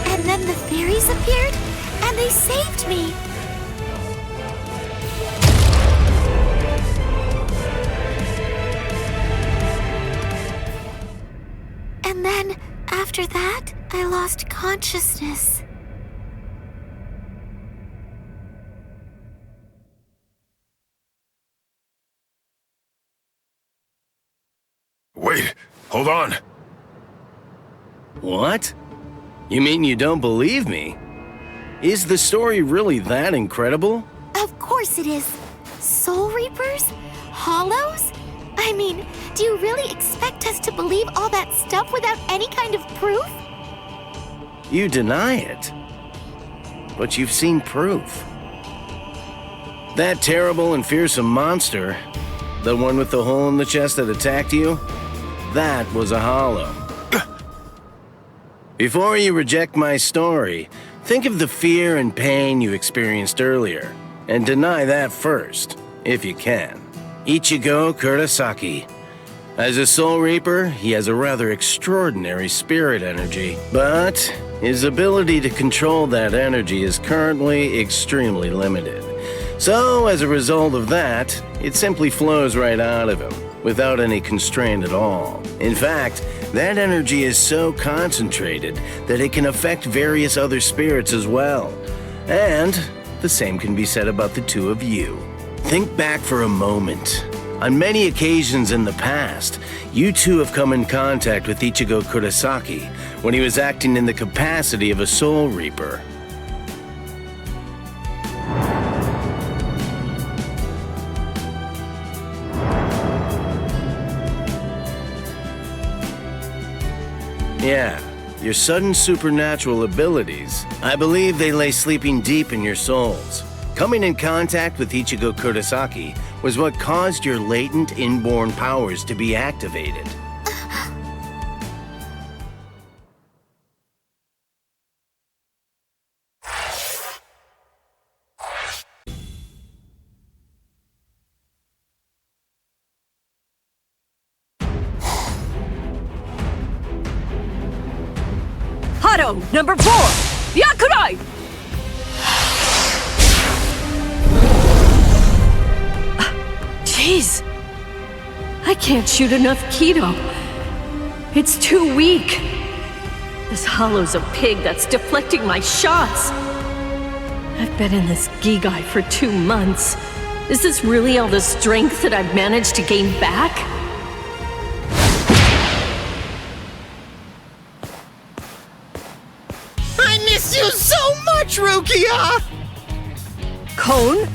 And then the fairies appeared, and they saved me. And then, after that, I lost consciousness. Wait, hold on. What? You mean you don't believe me? Is the story really that incredible? Of course it is. Soul Reapers? Hollows? I mean, do you really expect us to believe all that stuff without any kind of proof? You deny it. But you've seen proof. That terrible and fearsome monster, the one with the hole in the chest that attacked you, that was a hollow. Before you reject my story, think of the fear and pain you experienced earlier, and deny that first, if you can. Ichigo Kurosaki. As a Soul Reaper, he has a rather extraordinary spirit energy, but his ability to control that energy is currently extremely limited. So, as a result of that, it simply flows right out of him, without any constraint at all. In fact, that energy is so concentrated that it can affect various other spirits as well. And the same can be said about the two of you. Think back for a moment. On many occasions in the past, you two have come in contact with Ichigo Kurosaki when he was acting in the capacity of a Soul Reaper. Yeah, your sudden supernatural abilities, I believe they lay sleeping deep in your souls. Coming in contact with Ichigo Kurosaki was what caused your latent inborn powers to be activated. Hado, number 4! Yakurai! Jeez! I can't shoot enough Kido. It's too weak. This hollow's a pig that's deflecting my shots. I've been in this Gigai for 2 months. Is this really all the strength that I've managed to gain back? I miss you so much, Rukia! Cone?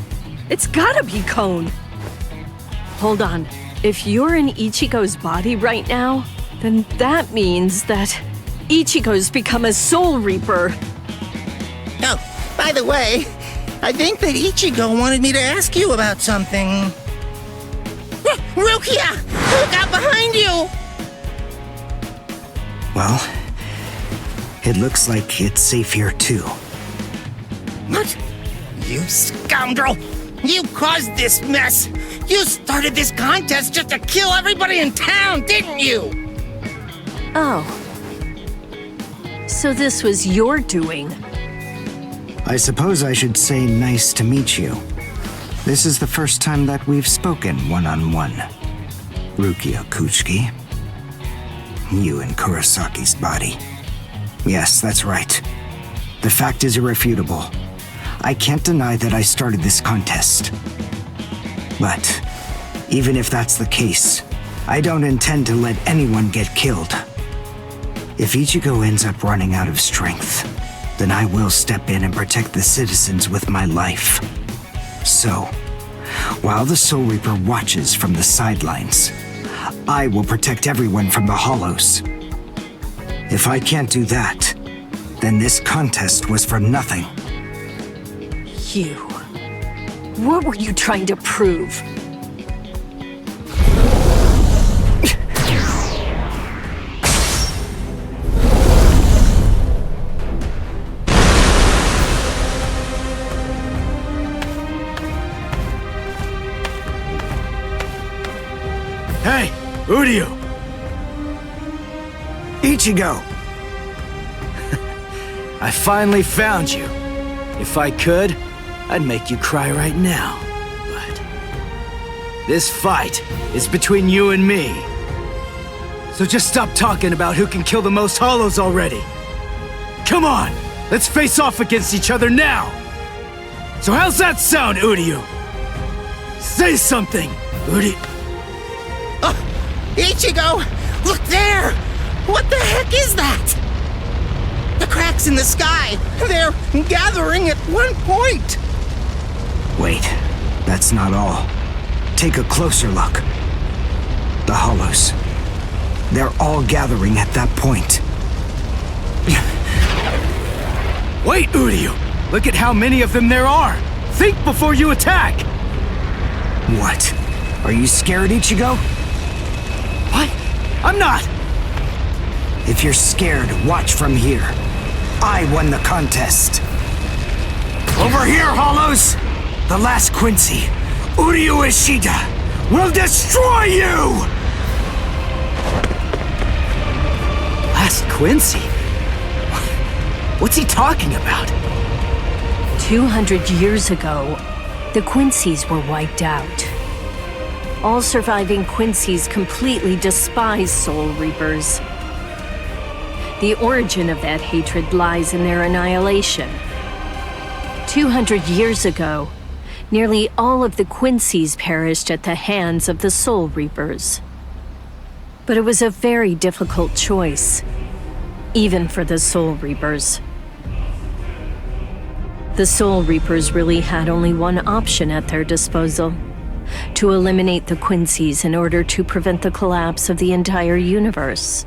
It's gotta be Cone. Hold on. If you're in Ichigo's body right now, then that means that Ichigo's become a Soul Reaper. Oh, by the way, I think that Ichigo wanted me to ask you about something. Rukia! Look out behind you! Well, it looks like it's safe here too. What? You scoundrel! You caused this mess! You started this contest just to kill everybody in town, didn't you? Oh. So this was your doing. I suppose I should say nice to meet you. This is the first time that we've spoken one-on-one. Rukia Kuchiki. You in Kurosaki's body. Yes, that's right. The fact is irrefutable. I can't deny that I started this contest. But even if that's the case, I don't intend to let anyone get killed. If Ichigo ends up running out of strength, then I will step in and protect the citizens with my life. So, while the Soul Reaper watches from the sidelines. I will protect everyone from the Hollows. If I can't do that, then this contest was for nothing. You. What were you trying to prove? Hey, Uryu! Ichigo! I finally found you. If I could, I'd make you cry right now. But this fight is between you and me. So just stop talking about who can kill the most Hollows already. Come on, let's face off against each other now. So how's that sound, Uryu? Say something, Uryu. Ichigo! Look there! What the heck is that? The cracks in the sky! They're gathering at one point! Wait, that's not all. Take a closer look. The Hollows. They're all gathering at that point. Wait, Uryu! Look at how many of them there are! Think before you attack! What? Are you scared, Ichigo? What? I'm not! If you're scared, watch from here. I won the contest. Over here, Hollows! The last Quincy, Uryu Ishida, will destroy you! Last Quincy? What's he talking about? 200 years ago, the Quincy's were wiped out. All surviving Quincy's completely despise Soul Reapers. The origin of that hatred lies in their annihilation. 200 years ago, nearly all of the Quincy's perished at the hands of the Soul Reapers. But it was a very difficult choice, even for the Soul Reapers. The Soul Reapers really had only one option at their disposal: to eliminate the Quincy's in order to prevent the collapse of the entire universe.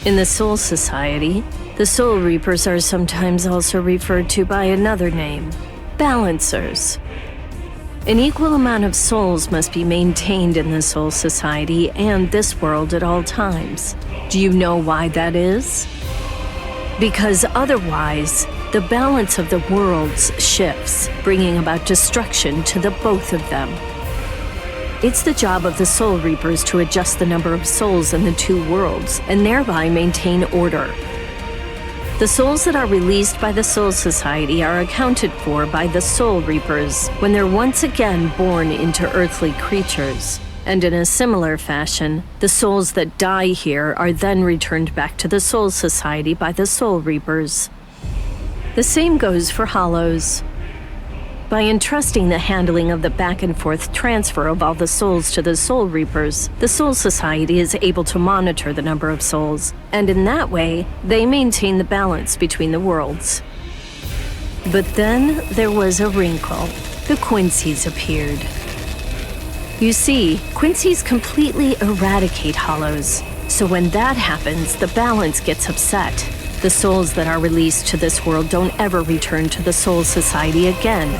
In the Soul Society, the Soul Reapers are sometimes also referred to by another name: Balancers. An equal amount of souls must be maintained in the Soul Society and this world at all times. Do you know why that is? Because otherwise, the balance of the worlds shifts, bringing about destruction to the both of them. It's the job of the Soul Reapers to adjust the number of souls in the two worlds, and thereby maintain order. The souls that are released by the Soul Society are accounted for by the Soul Reapers when they're once again born into earthly creatures. And in a similar fashion, the souls that die here are then returned back to the Soul Society by the Soul Reapers. The same goes for Hollows. By entrusting the handling of the back-and-forth transfer of all the souls to the Soul Reapers, the Soul Society is able to monitor the number of souls, and in that way, they maintain the balance between the worlds. But then there was a wrinkle. The Quincy's appeared. You see, Quincy's completely eradicate Hollows, so when that happens, the balance gets upset. The souls that are released to this world don't ever return to the Soul Society again.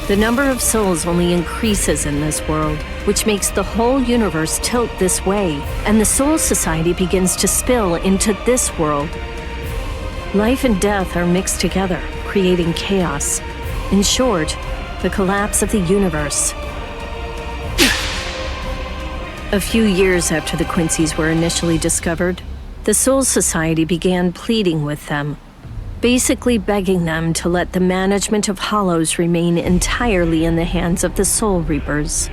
The number of souls only increases in this world, which makes the whole universe tilt this way, and the Soul Society begins to spill into this world. Life and death are mixed together, creating chaos. In short, the collapse of the universe. A few years after the Quincy's were initially discovered, the Soul Society began pleading with them, basically begging them to let the management of Hollows remain entirely in the hands of the Soul Reapers.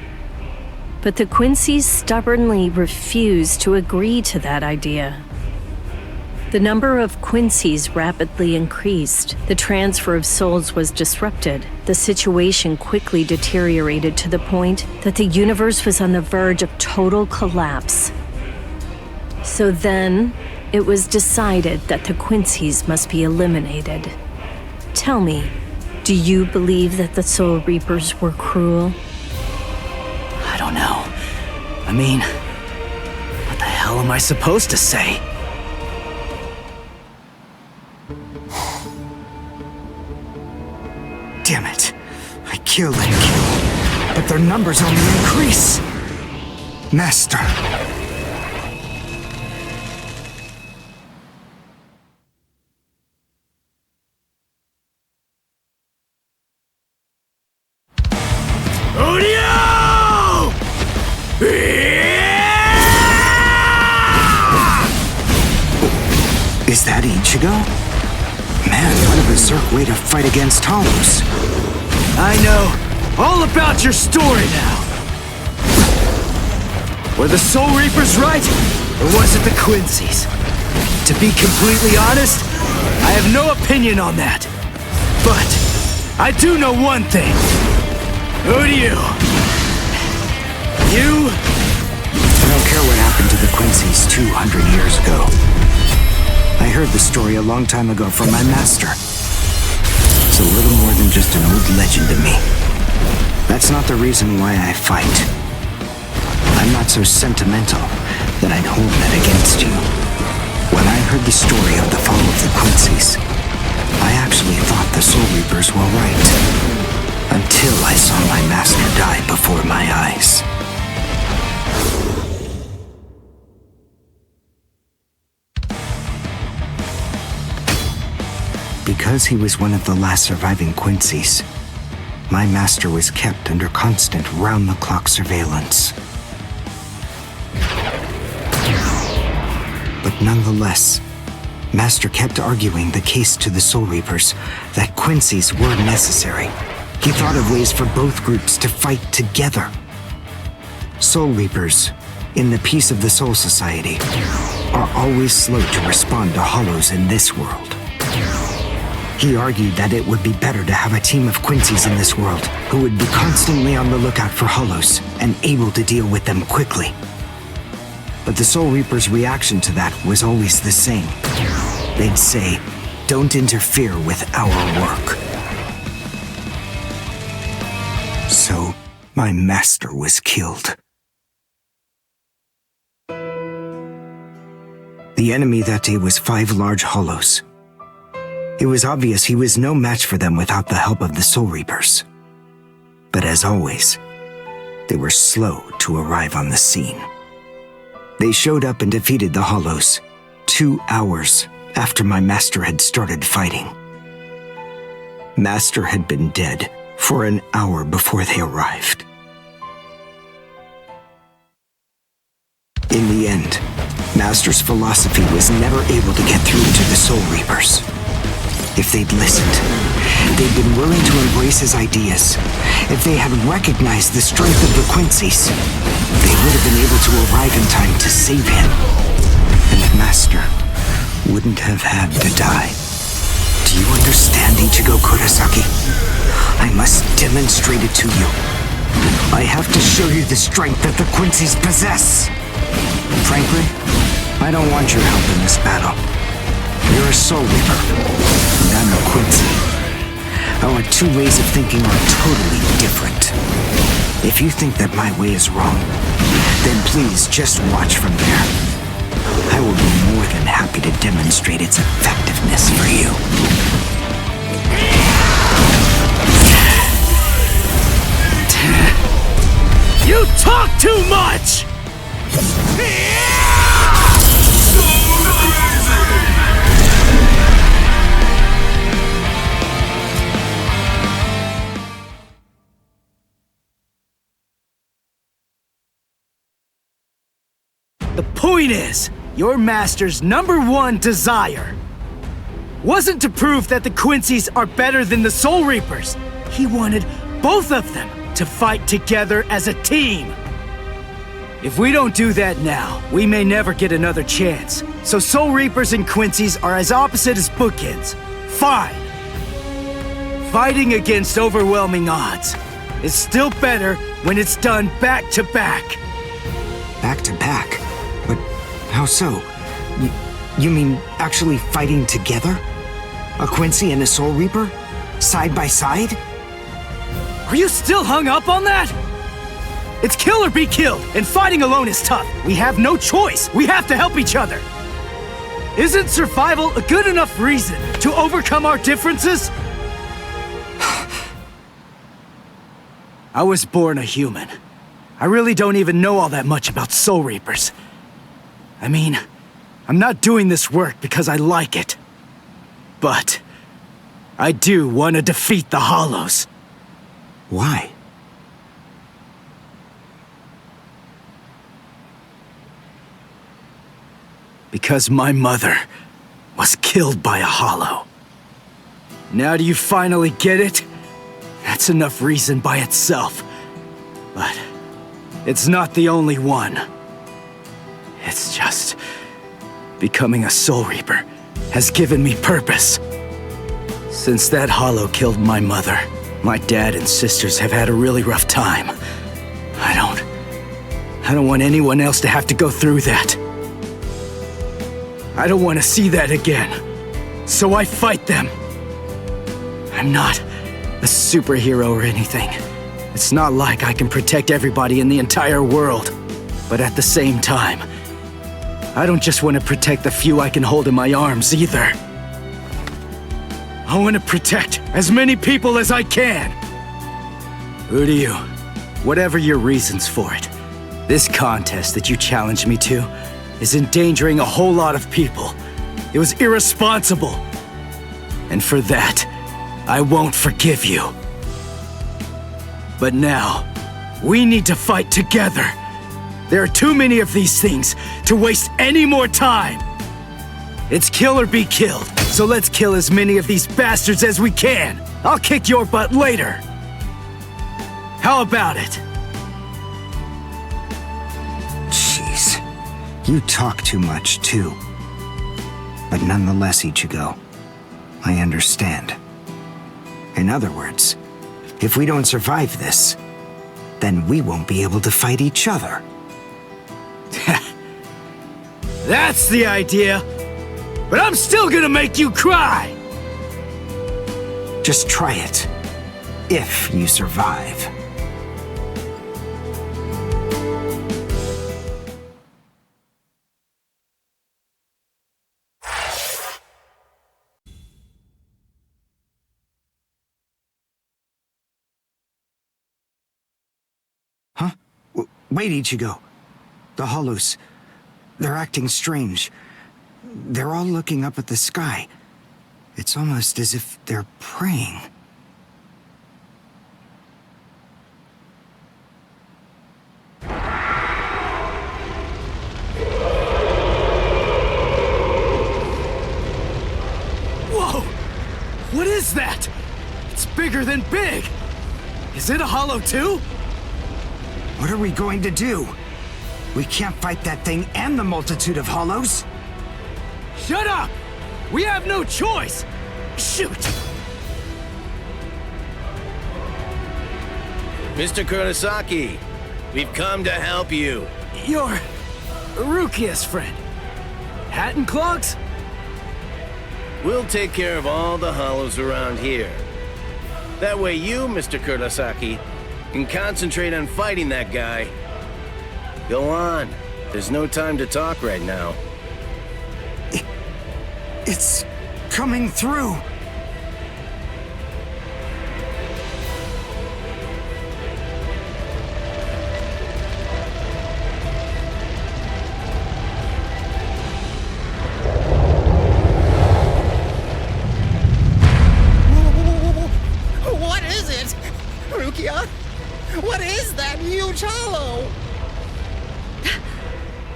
But the Quincy's stubbornly refused to agree to that idea. The number of Quincy's rapidly increased, the transfer of souls was disrupted, the situation quickly deteriorated to the point that the universe was on the verge of total collapse. So then, it was decided that the Quincy's must be eliminated. Tell me, Do you believe that the Soul Reapers were cruel? I don't know. I mean, what the hell am I supposed to say? Damn it. I kill and kill, but their numbers only increase. Master. Is that Ichigo? Man, what a berserk way to fight against Hollows. I know all about your story now. Were the Soul Reapers right, or was it the Quincy's? To be completely honest, I have no opinion on that. But I do know one thing. Who do you? You? I don't care what happened to the Quincy's 200 years ago. I heard the story a long time ago from my master. It's a little more than just an old legend to me. That's not the reason why I fight. I'm not so sentimental that I'd hold that against you. When I heard the story of the fall of the Quincy's, I actually thought the Soul Reapers were right. Until I saw my master die before my eyes. Because he was one of the last surviving Quincy's, my master was kept under constant round-the-clock surveillance. But nonetheless, Master kept arguing the case to the Soul Reapers that Quincy's were necessary. He thought of ways for both groups to fight together. Soul Reapers, in the peace of the Soul Society, are always slow to respond to Hollows in this world. He argued that it would be better to have a team of Quincy's in this world who would be constantly on the lookout for Hollows and able to deal with them quickly. But the Soul Reapers' reaction to that was always the same. They'd say, "Don't interfere with our work." So, my master was killed. The enemy that day was 5 large Hollows. It was obvious he was no match for them without the help of the Soul Reapers. But as always, they were slow to arrive on the scene. They showed up and defeated the Hollows 2 hours after my master had started fighting. Master had been dead for an hour before they arrived. In the end, Master's philosophy was never able to get through to the Soul Reapers. If they'd listened, they'd been willing to embrace his ideas. If they had recognized the strength of the Quincy's, they would have been able to arrive in time to save him. And Master wouldn't have had to die. Do you understand, Ichigo Kurosaki? I must demonstrate it to you. I have to show you the strength that the Quincy's possess. Frankly, I don't want your help in this battle. You're a Soul Reaper, and I'm a Quincy. Our 2 ways of thinking are totally different. If you think that my way is wrong, then please just watch from there. I will be more than happy to demonstrate its effectiveness for you. You talk too much! The point is, your master's #1 desire wasn't to prove that the Quincy's are better than the Soul Reapers. He wanted both of them to fight together as a team. If we don't do that now, we may never get another chance. So Soul Reapers and Quincy's are as opposite as bookends. Fine. Fighting against overwhelming odds is still better when it's done back to back. Back to back? But how so? You mean actually fighting together? A Quincy and a Soul Reaper? Side by side? Are you still hung up on that? It's kill or be killed, and fighting alone is tough. We have no choice. We have to help each other. Isn't survival a good enough reason to overcome our differences? I was born a human. I really don't even know all that much about Soul Reapers. I mean, I'm not doing this work because I like it. But I do want to defeat the Hollows. Why? Because my mother was killed by a Hollow. Now do you finally get it? That's enough reason by itself. But it's not the only one. It's just becoming a Soul Reaper has given me purpose. Since that Hollow killed my mother, my dad and sisters have had a really rough time. I don't want anyone else to have to go through that. I don't want to see that again. So I fight them. I'm not a superhero or anything. It's not like I can protect everybody in the entire world. But at the same time, I don't just want to protect the few I can hold in my arms either. I want to protect as many people as I can. Uryu, whatever your reasons for it, this contest that you challenged me to is endangering a whole lot of people. It was irresponsible. And for that, I won't forgive you. But now, we need to fight together. There are too many of these things to waste any more time. It's kill or be killed, so let's kill as many of these bastards as we can. I'll kick your butt later. How about it? Jeez. You talk too much, too. But nonetheless, Ichigo, I understand. In other words, if we don't survive this, then we won't be able to fight each other. That's the idea. But I'm still gonna make you cry! Just try it. If you survive. Huh? Wait, Ichigo. The Hollows. They're acting strange. They're all looking up at the sky. It's almost as if they're praying. Whoa! What is that? It's bigger than big! Is it a Hollow too? What are we going to do? We can't fight that thing and the multitude of Hollows. Shut up! We have no choice! Shoot! Mr. Kurosaki, we've come to help you. You're Rukia's friend. Hat and clogs? We'll take care of all the Hollows around here. That way you, Mr. Kurosaki, can concentrate on fighting that guy. Go on. There's no time to talk right now. It's coming through. What is it? Rukia? What is that huge hollow?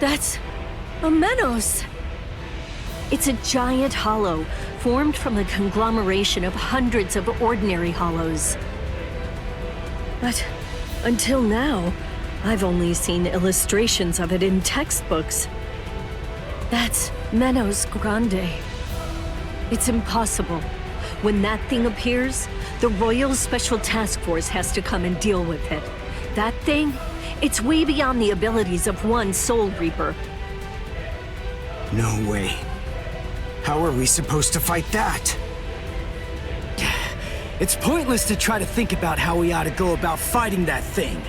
That's a Menos. It's a giant hollow formed from the conglomeration of hundreds of ordinary hollows. But until now, I've only seen illustrations of it in textbooks. That's Menos Grande. It's impossible. When that thing appears, the Royal Special Task Force has to come and deal with it. That thing, it's way beyond the abilities of one Soul Reaper. No way. How are we supposed to fight that? It's pointless to try to think about how we ought to go about fighting that thing.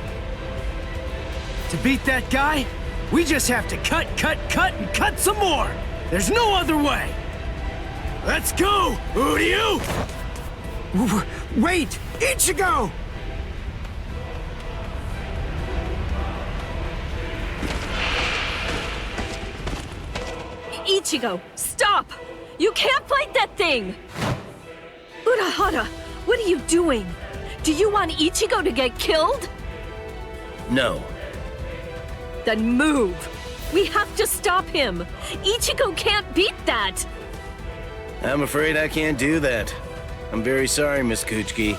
To beat that guy, we just have to cut, and cut some more! There's no other way! Let's go, Uryu! Wait! Ichigo! Ichigo, stop! You can't fight that thing! Urahara, what are you doing? Do you want Ichigo to get killed? No. Then move! We have to stop him! Ichigo can't beat that! I'm afraid I can't do that. I'm very sorry, Miss Kuchiki.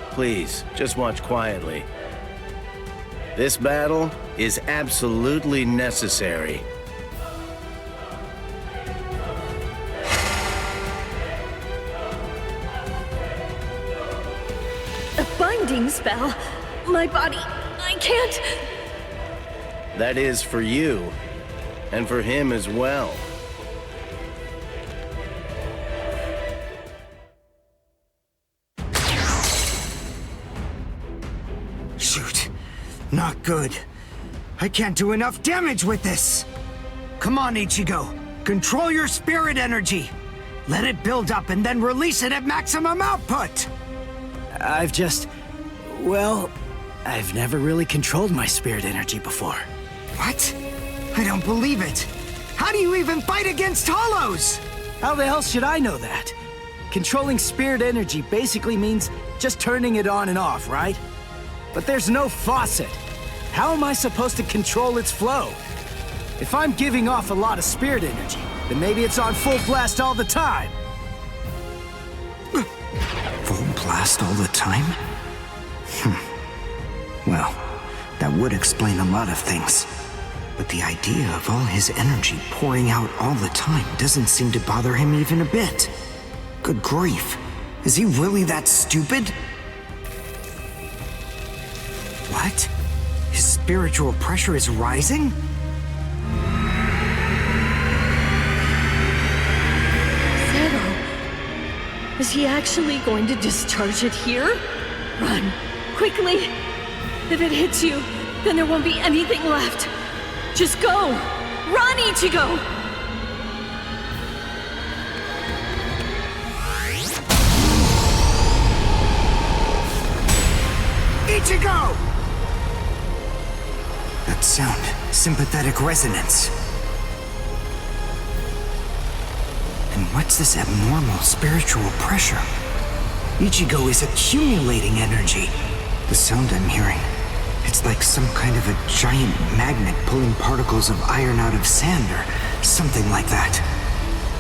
Please, just watch quietly. This battle is absolutely necessary. A binding spell? My body... I can't... That is for you, and for him as well. Shoot. Not good. I can't do enough damage with this. Come on, Ichigo. Control your spirit energy. Let it build up and then release it at maximum output. I've never really controlled my spirit energy before. What? I don't believe it. How do you even fight against hollows? How the hell should I know that? Controlling spirit energy basically means just turning it on and off, right? But there's no faucet. How am I supposed to control its flow? If I'm giving off a lot of spirit energy, then maybe it's on full blast all the time. Full blast all the time? Well, that would explain a lot of things. But the idea of all his energy pouring out all the time doesn't seem to bother him even a bit. Good grief. Is he really that stupid? What? His spiritual pressure is rising? Zero. Is he actually going to discharge it here? Run. Quickly. If it hits you, then there won't be anything left. Just go! Run, Ichigo! Ichigo! That sound, sympathetic resonance. And what's this abnormal spiritual pressure? Ichigo is accumulating energy. The sound I'm hearing, it's like some kind of a giant magnet pulling particles of iron out of sand or something like that.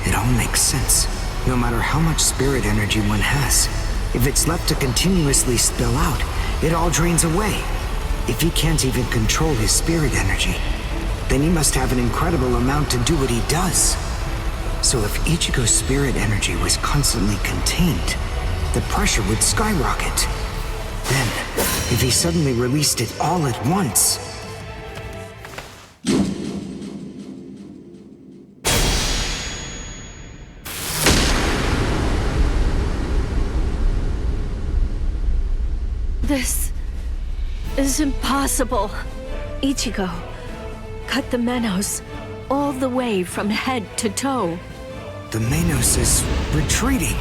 It all makes sense. No matter how much spirit energy one has, if it's left to continuously spill out, it all drains away. If he can't even control his spirit energy, then he must have an incredible amount to do what he does. So if Ichigo's spirit energy was constantly contained, the pressure would skyrocket. Then, if he suddenly released it all at once... This is impossible. Ichigo, cut the Menos all the way from head to toe. The Menos is retreating.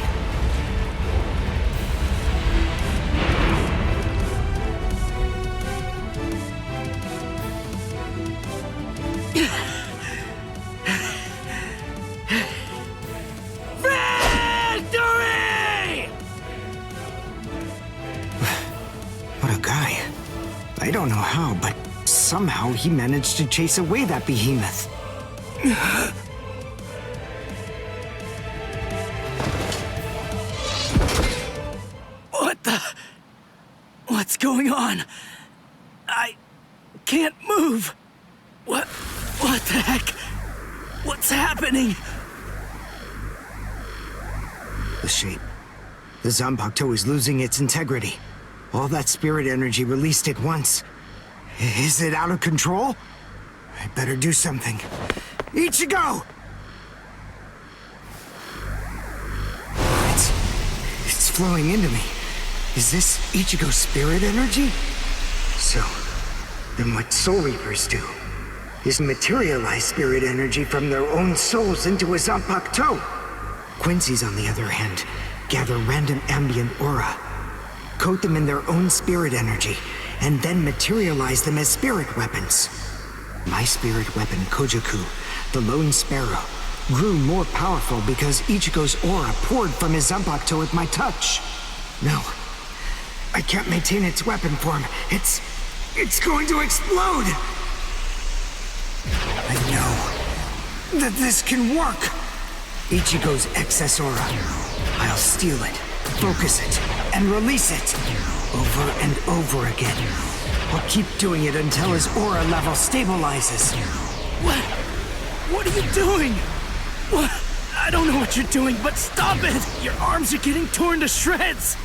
I don't know how, but somehow he managed to chase away that behemoth. What's going on? I can't move. What the heck? What's happening? The shape. The Zanpakuto is losing its integrity. All that spirit energy released at once. Is it out of control? I better do something. Ichigo! It's flowing into me. Is this Ichigo's spirit energy? So, then what Soul Reapers do is materialize spirit energy from their own souls into a Zanpakuto. Quincy's, on the other hand, gather random ambient aura, coat them in their own spirit energy, and then materialize them as spirit weapons. My spirit weapon, Kojaku, the Lone Sparrow, grew more powerful because Ichigo's aura poured from his Zanpakuto at my touch. No, I can't maintain its weapon form. It's going to explode! I know that this can work! Ichigo's excess aura. I'll steal it, focus it, and release it. Over and over again. I'll keep doing it until his aura level stabilizes. What are you doing? What? I don't know what you're doing, but stop it! Your arms are getting torn to shreds!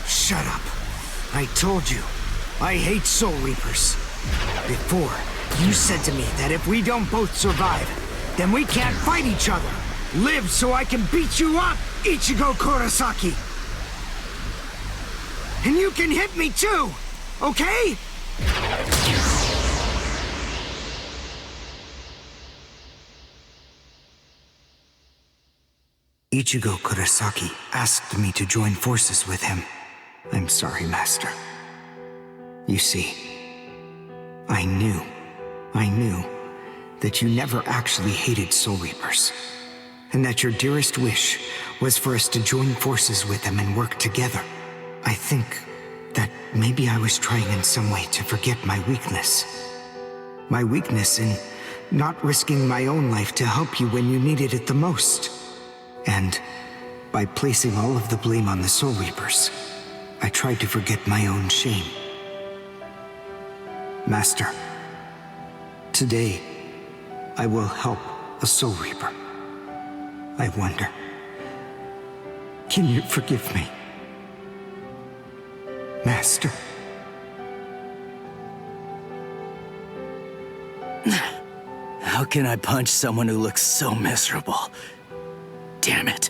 Shut up. I told you, I hate Soul Reapers. Before, you said to me that if we don't both survive, then we can't fight each other. Live so I can beat you up, Ichigo Kurosaki! And you can hit me too, okay? Ichigo Kurosaki asked me to join forces with him. I'm sorry, Master. You see, I knew that you never actually hated Soul Reapers, and that your dearest wish was for us to join forces with them and work together. I think that maybe I was trying in some way to forget my weakness. My weakness in not risking my own life to help you when you needed it the most. And by placing all of the blame on the Soul Reapers, I tried to forget my own shame. Master, today I will help a Soul Reaper. I wonder, can you forgive me? Master. How can I punch someone who looks so miserable? Damn it.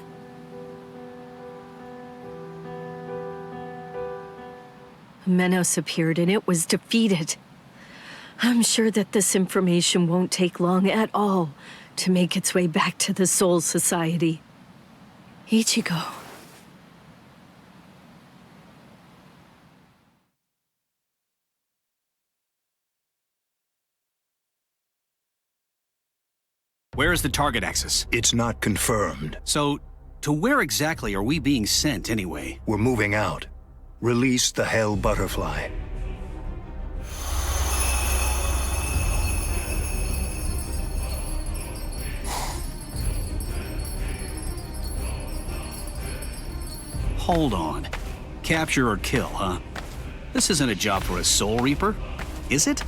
Menos appeared and it was defeated. I'm sure that this information won't take long at all to make its way back to the Soul Society. Ichigo. Where is the target axis? It's not confirmed. So, to where exactly are we being sent anyway? We're moving out. Release the Hell Butterfly. Hold on. Capture or kill, huh? This isn't a job for a Soul Reaper, is it?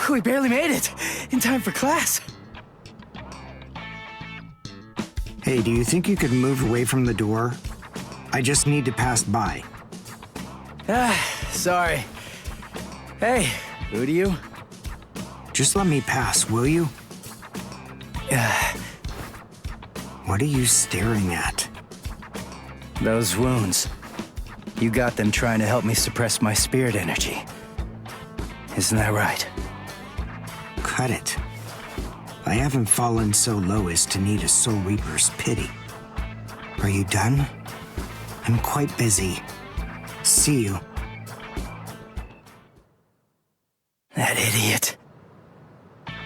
We barely made it. In time for class. Hey, do you think you could move away from the door? I just need to pass by. Sorry. Hey, who do you? Just let me pass, will you? What are you staring at? Those wounds. You got them trying to help me suppress my spirit energy. Isn't that right? Cut it. I haven't fallen so low as to need a Soul Reaper's pity. Are you done? I'm quite busy. See you. That idiot.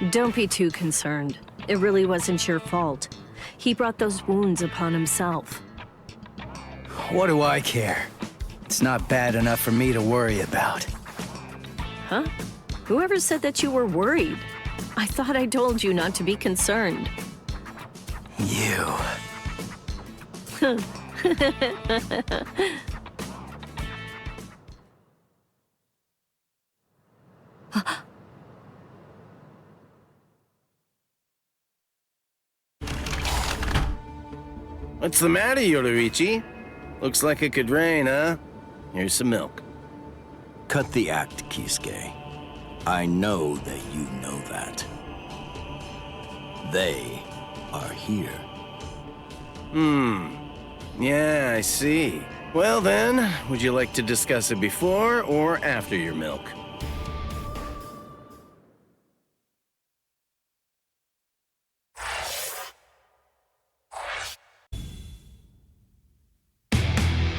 Don't be too concerned. It really wasn't your fault. He brought those wounds upon himself. What do I care? It's not bad enough for me to worry about. Huh? Whoever said that you were worried? I thought I told you not to be concerned. You. What's the matter, Yoruichi? Looks like it could rain, huh? Here's some milk. Cut the act, Kisuke. I know that you know that. They are here. Yeah, I see. Well then, would you like to discuss it before or after your milk?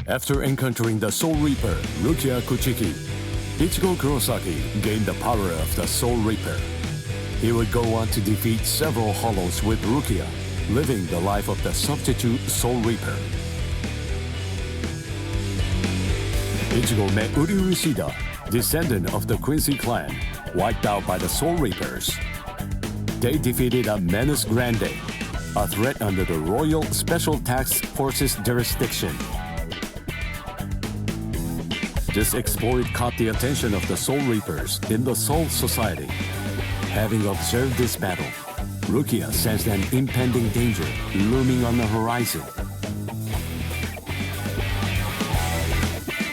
After encountering the Soul Reaper, Rukia Kuchiki, Ichigo Kurosaki gained the power of the Soul Reaper. He would go on to defeat several Hollows with Rukia, living the life of the substitute Soul Reaper. Ichigo met Uri-Ushida, descendant of the Quincy clan, wiped out by the Soul Reapers. They defeated a Menace Grande, a threat under the Royal Special Task Force's jurisdiction. This exploit caught the attention of the Soul Reapers in the Soul Society. Having observed this battle, Rukia sensed an impending danger looming on the horizon.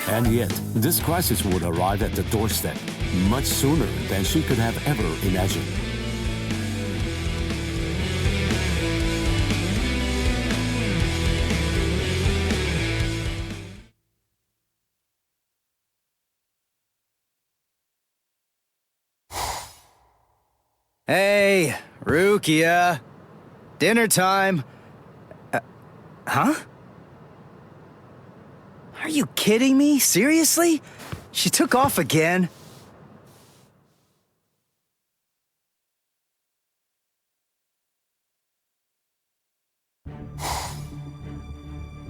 And yet, this crisis would arrive at the doorstep much sooner than she could have ever imagined. Hey, Rukia. Dinner time. Huh? Are you kidding me? Seriously? She took off again?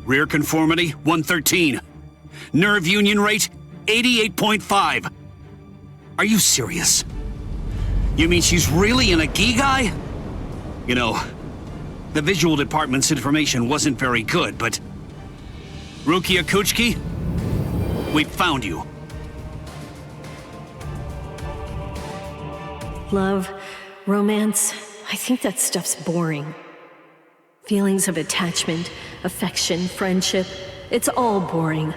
Rear conformity, 113. Nerve union rate, 88.5. Are you serious? You mean she's really in a Gigai? You know, the visual department's information wasn't very good, but... Rukia Kuchiki, we found you. Love, romance, I think that stuff's boring. Feelings of attachment, affection, friendship, it's all boring.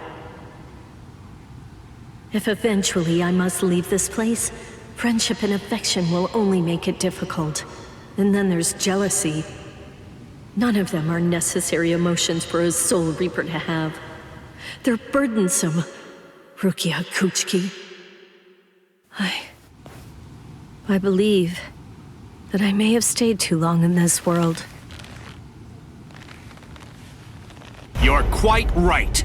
If eventually I must leave this place, friendship and affection will only make it difficult. And then there's jealousy. None of them are necessary emotions for a Soul Reaper to have. They're burdensome, Rukia Kuchiki. I believe that I may have stayed too long in this world. You're quite right.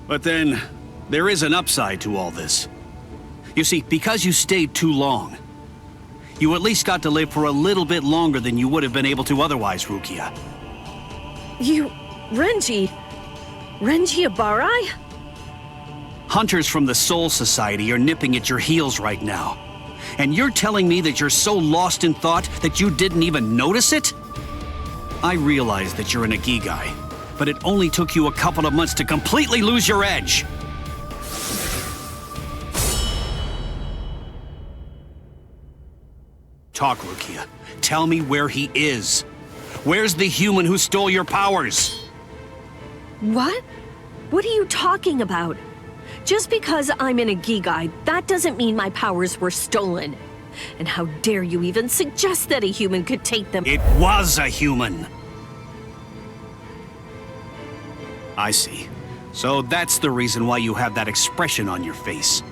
But then, there is an upside to all this. You see, because you stayed too long, you at least got to live for a little bit longer than you would have been able to otherwise, Rukia. Renji Abarai? Hunters from the Soul Society are nipping at your heels right now. And you're telling me that you're so lost in thought that you didn't even notice it? I realize that you're an Ikigai, but it only took you a couple of months to completely lose your edge. Talk, Rukia. Tell me where he is. Where's the human who stole your powers? What? What are you talking about? Just because I'm in a Gigai, that doesn't mean my powers were stolen. And how dare you even suggest that a human could take them? It was a human. I see. So that's the reason why you have that expression on your face.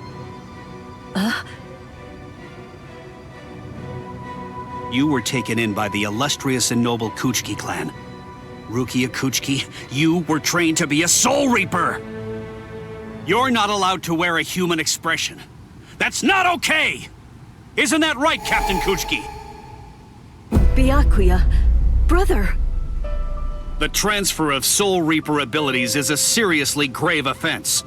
You were taken in by the illustrious and noble Kuchiki clan. Rukia Kuchiki, you were trained to be a Soul Reaper! You're not allowed to wear a human expression. That's not okay! Isn't that right, Captain Kuchiki? Byakuya, brother. The transfer of Soul Reaper abilities is a seriously grave offense.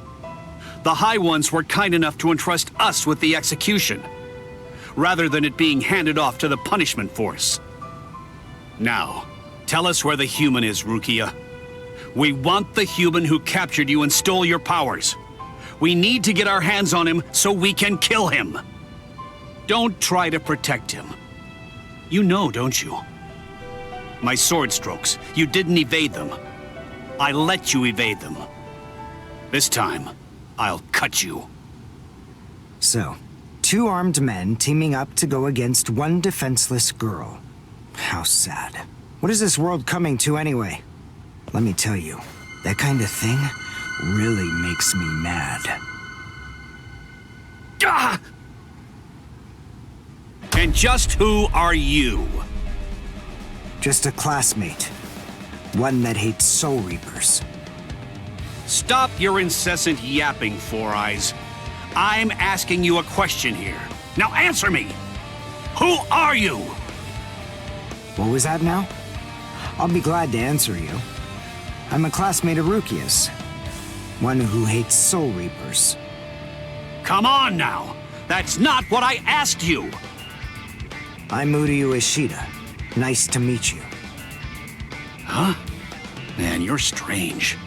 The High Ones were kind enough to entrust us with the execution, rather than it being handed off to the punishment force. Now, tell us where the human is, Rukia. We want the human who captured you and stole your powers. We need to get our hands on him so we can kill him. Don't try to protect him. You know, don't you? My sword strokes, you didn't evade them. I let you evade them. This time, I'll cut you. So, 2 armed men teaming up to go against 1 defenseless girl. How sad. What is this world coming to anyway? Let me tell you, that kind of thing really makes me mad. Ah! And just who are you? Just a classmate. One that hates Soul Reapers. Stop your incessant yapping, Four Eyes. I'm asking you a question here. Now answer me! Who are you? What was that now? I'll be glad to answer you. I'm a classmate of Rukia's. One who hates Soul Reapers. Come on now! That's not what I asked you! I'm Uryu Ishida. Nice to meet you. Huh? Man, you're strange.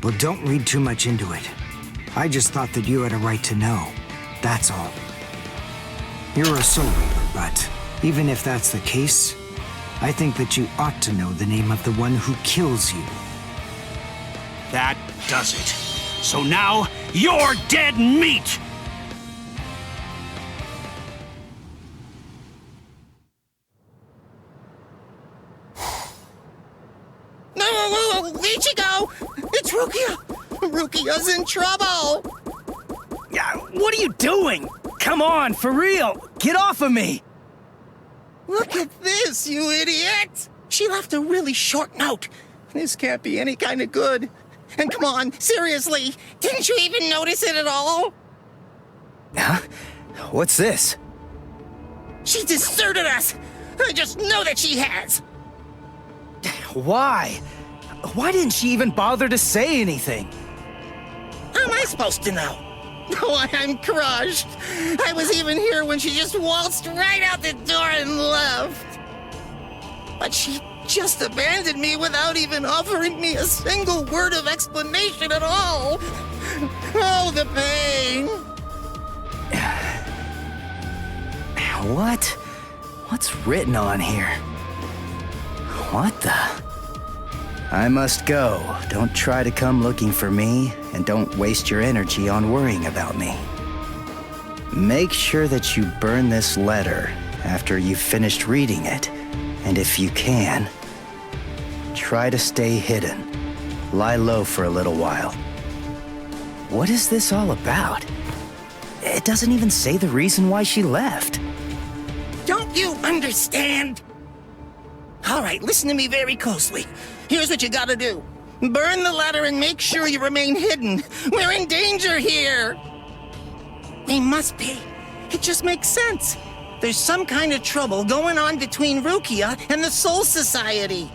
Well, don't read too much into it. I just thought that you had a right to know. That's all. You're a Soul Reaper, but even if that's the case, I think that you ought to know the name of the one who kills you. That does it. So now, you're dead meat! No, Ichigo! It's Rukia! Rukia's in trouble! Yeah, what are you doing? Come on, for real! Get off of me! Look at this, you idiot! She left a really short note. This can't be any kind of good. And come on, seriously, didn't you even notice it at all? Huh? What's this? She deserted us! I just know that she has! Why? Why didn't she even bother to say anything? How am I supposed to know? Oh, I'm crushed. I was even here when she just waltzed right out the door and left. But she just abandoned me without even offering me a single word of explanation at all. Oh, the pain. What? What's written on here? What the? I must go. Don't try to come looking for me, and don't waste your energy on worrying about me. Make sure that you burn this letter after you've finished reading it, and if you can, try to stay hidden. Lie low for a little while. What is this all about? It doesn't even say the reason why she left. Don't you understand? All right, listen to me very closely. Here's what you gotta do. Burn the letter and make sure you remain hidden. We're in danger here. We must be. It just makes sense. There's some kind of trouble going on between Rukia and the Soul Society.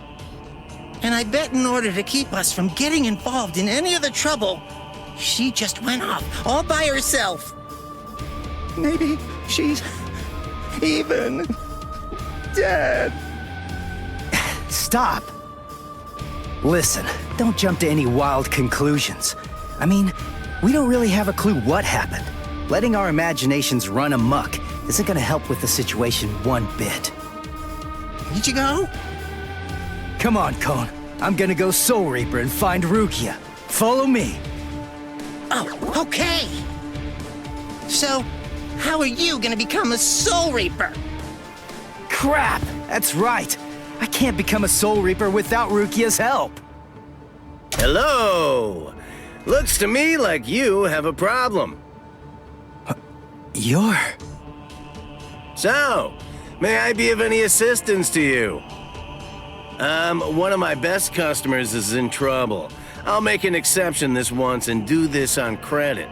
And I bet in order to keep us from getting involved in any of the trouble, she just went off all by herself. Maybe she's even dead. Stop. Listen, don't jump to any wild conclusions. I mean, we don't really have a clue what happened. Letting our imaginations run amok isn't gonna help with the situation one bit. Ichigo? Come on, Kon. I'm gonna go Soul Reaper and find Rukia. Follow me. Oh, okay. So, how are you gonna become a Soul Reaper? Crap! That's right. I can't become a Soul Reaper without Rukia's help. Hello! Looks to me like you have a problem. You're... So, may I be of any assistance to you? One of my best customers is in trouble. I'll make an exception this once and do this on credit.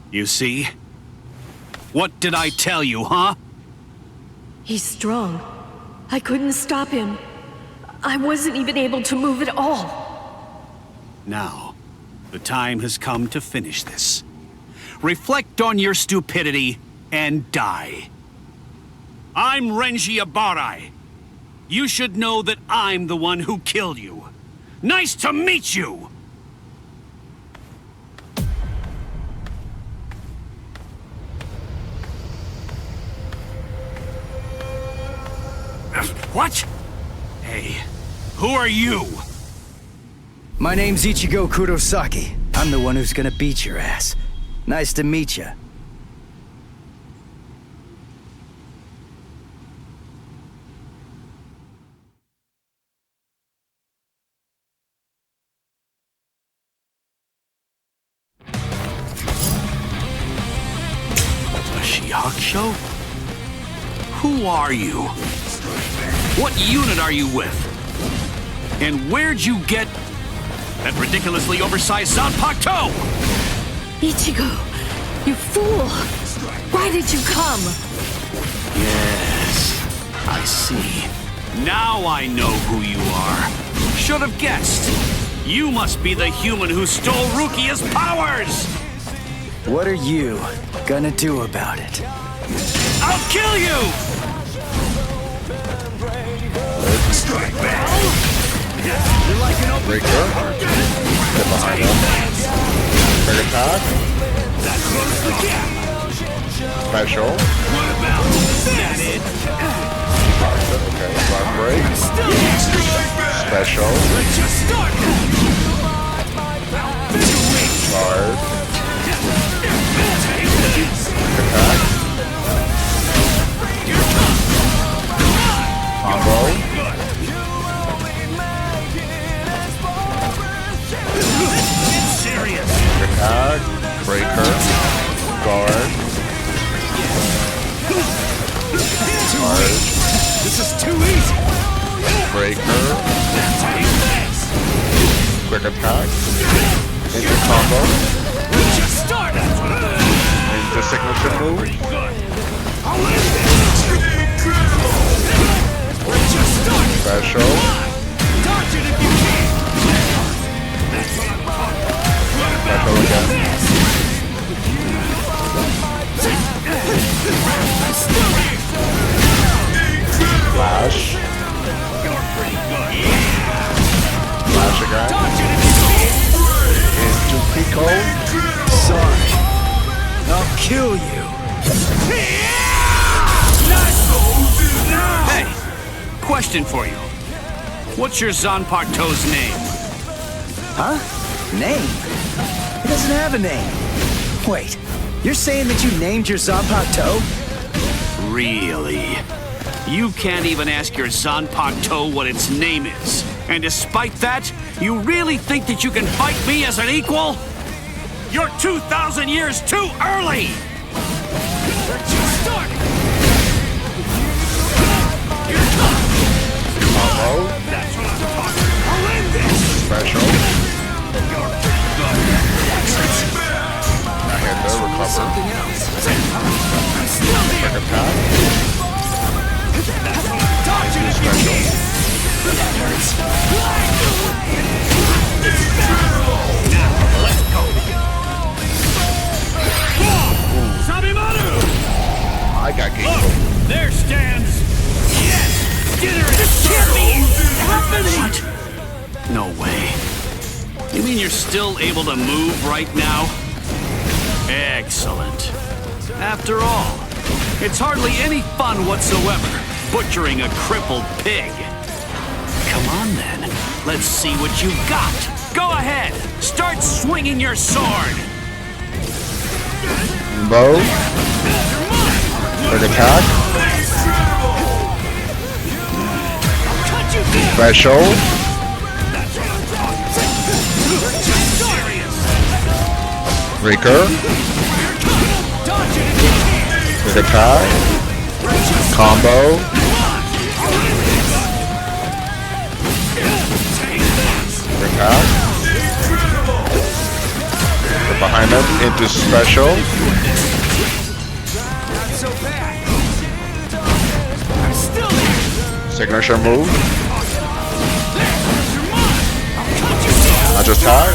You see? What did I tell you, huh? He's strong. I couldn't stop him. I wasn't even able to move at all. Now, the time has come to finish this. Reflect on your stupidity and die. I'm Renji Abarai. You should know that I'm the one who killed you. Nice to meet you! What? Hey, who are you? My name's Ichigo Kurosaki. I'm the one who's gonna beat your ass. Nice to meet ya. A Shihakusho? Who are you? What unit are you with? And where'd you get that ridiculously oversized Zanpakuto? Ichigo, you fool! Why did you come? Yes, I see. Now I know who you are. Should have guessed. You must be the human who stole Rukia's powers! What are you gonna do about it? I'll kill you! Breaker. Get behind him. Big attack. Special. Okay, flat break. Special. Charge. Attack. Combo. Attack, breaker, guard, charge. This is too easy. Breaker, quick attack, into combo, into signature move, special. Special again. Flash. Flash again. Into Pico. Sorry. I'll kill you. Hey, question for you. What's your Zanpakuto's name? Huh? Name? He doesn't have a name. Wait, you're saying that you named your Zanpakuto? Really? You can't even ask your Zanpakuto what its name is. And despite that, you really think that you can fight me as an equal? You're 2,000 years too early! Combo. Special. I had no recover. Quick attack. Special. I got game. There stands... Yes! Dinner is served! What? No way. You mean you're still able to move right now? Excellent. After all, it's hardly any fun whatsoever, butchering a crippled pig. Come on then, let's see what you've got. Go ahead, start swinging your sword. Bow. Quick attack. Special. Breaker. Quick attack. Combo. Quick attack. Get behind him into special. Signature move. I just attack.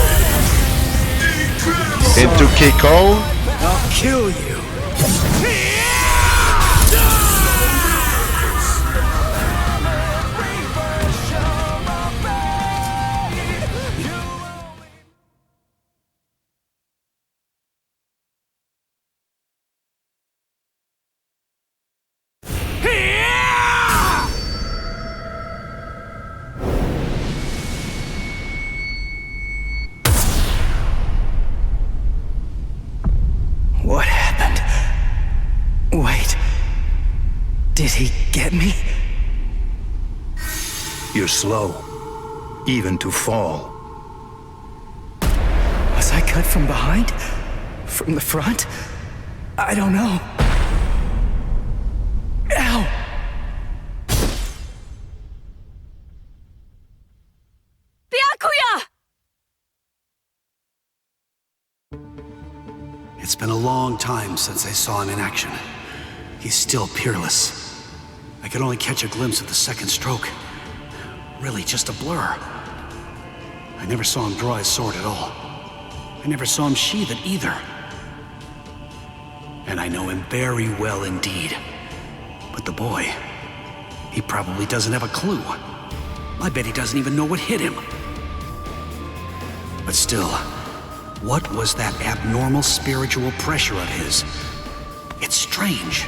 Into Kiko. I'll kill you. he get me? You're slow, even to fall. Was I cut from behind? From the front? I don't know. Ow! Byakuya! It's been a long time since I saw him in action. He's still peerless. I could only catch a glimpse of the second stroke. Really just a blur. I never saw him draw his sword at all. I never saw him sheathe it either. And I know him very well indeed. But the boy, he probably doesn't have a clue. I bet he doesn't even know what hit him. But still, what was that abnormal spiritual pressure of his? It's strange.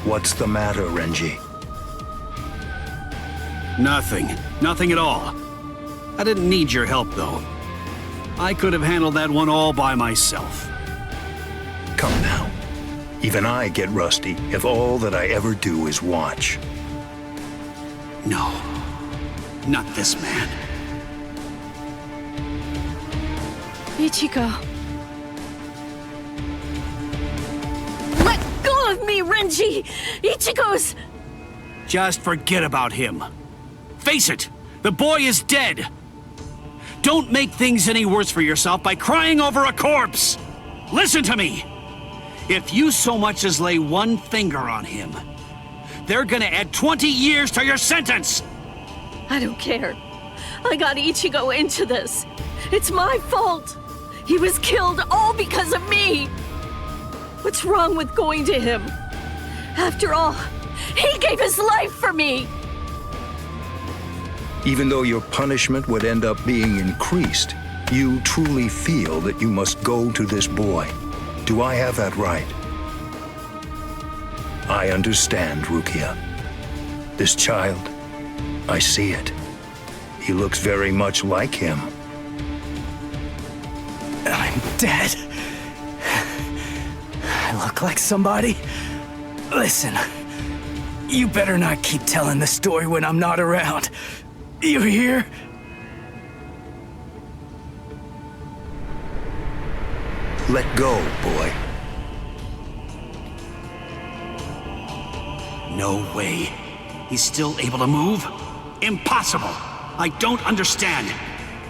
What's the matter, Renji? Nothing. Nothing at all. I didn't need your help, though. I could have handled that one all by myself. Come now. Even I get rusty if all that I ever do is watch. No. Not this man. Ichigo. Let go of me, Renji! Ichigo's... Just forget about him. Face it, the boy is dead. Don't make things any worse for yourself by crying over a corpse. Listen to me. If you so much as lay one finger on him, they're gonna add 20 years to your sentence. I don't care. I got Ichigo into this. It's my fault. He was killed all because of me. What's wrong with going to him? After all, he gave his life for me. Even though your punishment would end up being increased, you truly feel that you must go to this boy. Do I have that right? I understand, Rukia. This child, I see it. He looks very much like him. I'm dead. I look like somebody? Listen, you better not keep telling the story when I'm not around. You hear? Let go, boy. No way. He's still able to move? Impossible. I don't understand.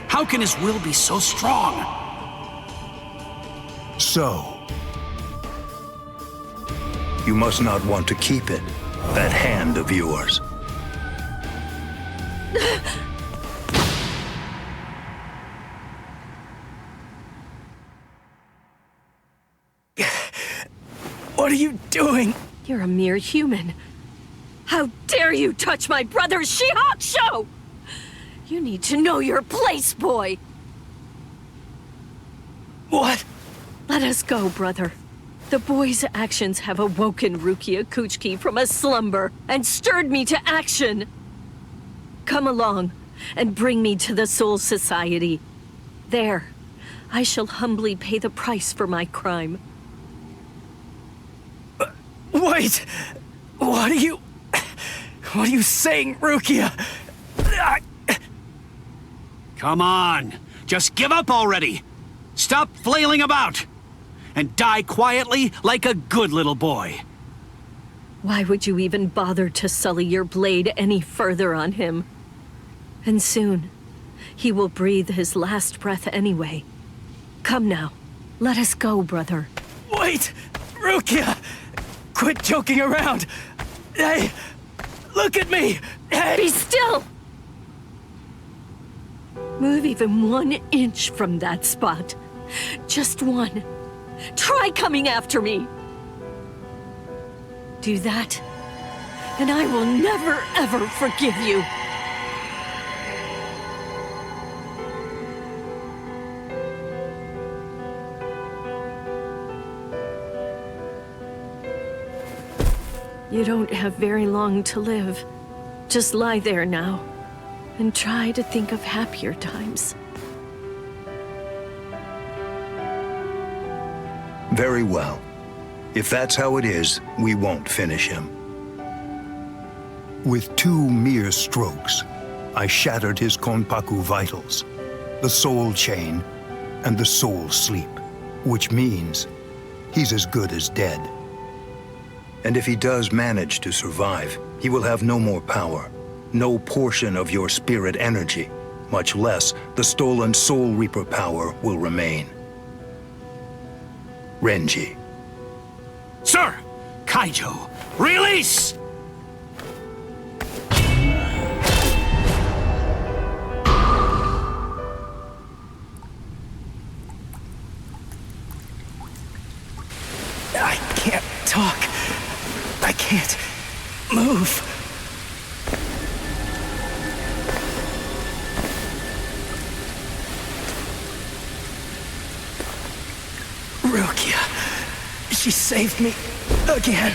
How can his will be so strong? So, you must not want to keep it, that hand of yours. What are you doing? You're a mere human. How dare you touch my brother Shihakusho! You need to know your place, boy! What? Let us go, brother. The boy's actions have awoken Rukia Kuchiki from a slumber and stirred me to action. Come along and bring me to the Soul Society. There, I shall humbly pay the price for my crime. Wait! What are you saying, Rukia? Come on, just give up already. Stop flailing about and die quietly like a good little boy. Why would you even bother to sully your blade any further on him? And soon, he will breathe his last breath anyway. Come now, let us go, brother. Wait! Rukia! Quit joking around! Hey! Look at me! Hey! Be still! Move even 1 inch from that spot. Just one. Try coming after me. Do that, and I will never, ever forgive you. You don't have very long to live. Just lie there now, and try to think of happier times. Very well. If that's how it is, we won't finish him. With 2 mere strokes, I shattered his Konpaku vitals, the soul chain, and the soul sleep, which means he's as good as dead. And if he does manage to survive, he will have no more power, no portion of your spirit energy, much less the stolen Soul Reaper power will remain. Renji. Sir! Kaijo, release! I can't talk. I can't move. Rukia. She saved me again.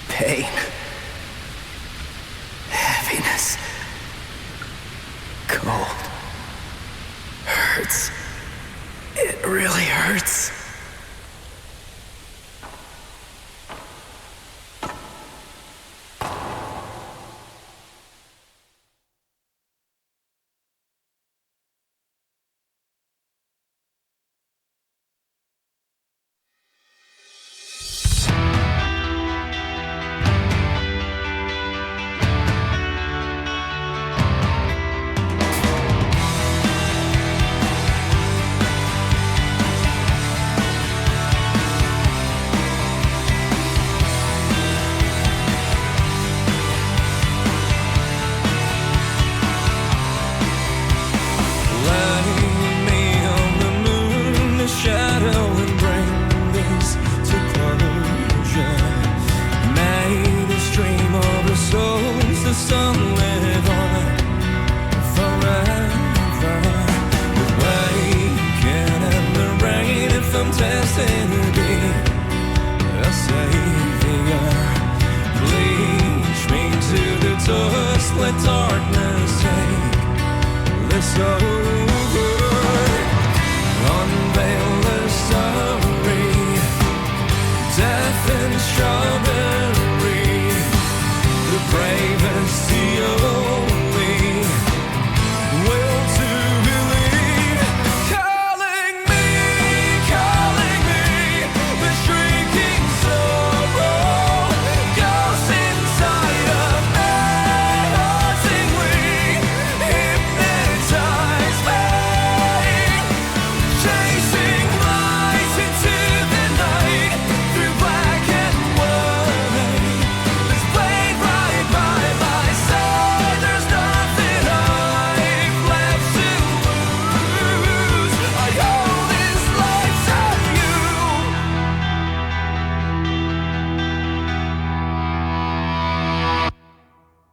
Pain. Heaviness. Cold. Hurts. It really hurts.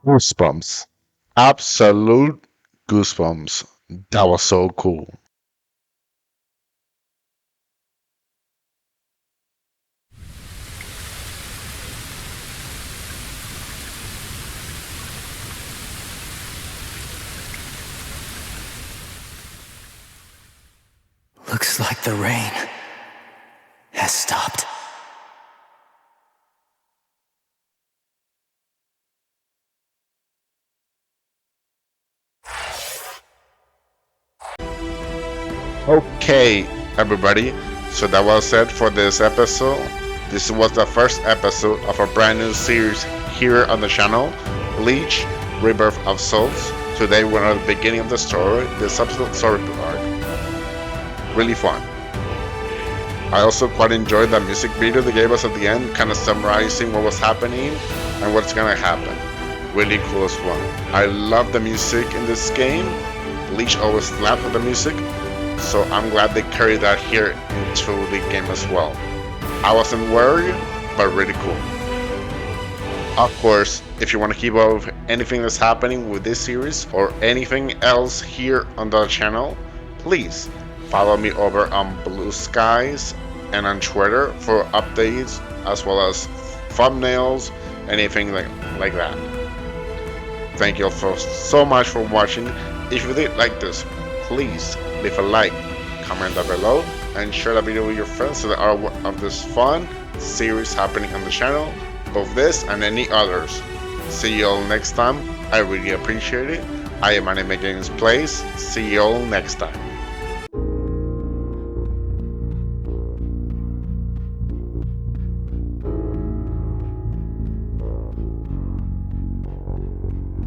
Goosebumps. Absolute goosebumps. That was so cool. Looks like the rain has stopped. Okay, everybody. So that was it for this episode. This was the first episode of a brand new series here on the channel, Bleach Rebirth of Souls. Today we're at the beginning of the story, the subsequent story arc. Really fun. I also quite enjoyed that music video they gave us at the end, kind of summarizing what was happening and what's gonna happen. Really cool as well. I love the music in this game. Bleach always slaps with the music, so I'm glad they carried that here into the game as well. I wasn't worried, but really cool. Of course, if you want to keep up with anything that's happening with this series or anything else here on the channel, please follow me over on BlueSky and on Twitter for updates as well as thumbnails, anything like that. Thank you all so much for watching. If you did like this, please leave a like, comment down below, and share the video with your friends so that are of this fun series happening on the channel, both this and any others. See you all next time. I really appreciate it. I am Anime Games Plays. See you all next time.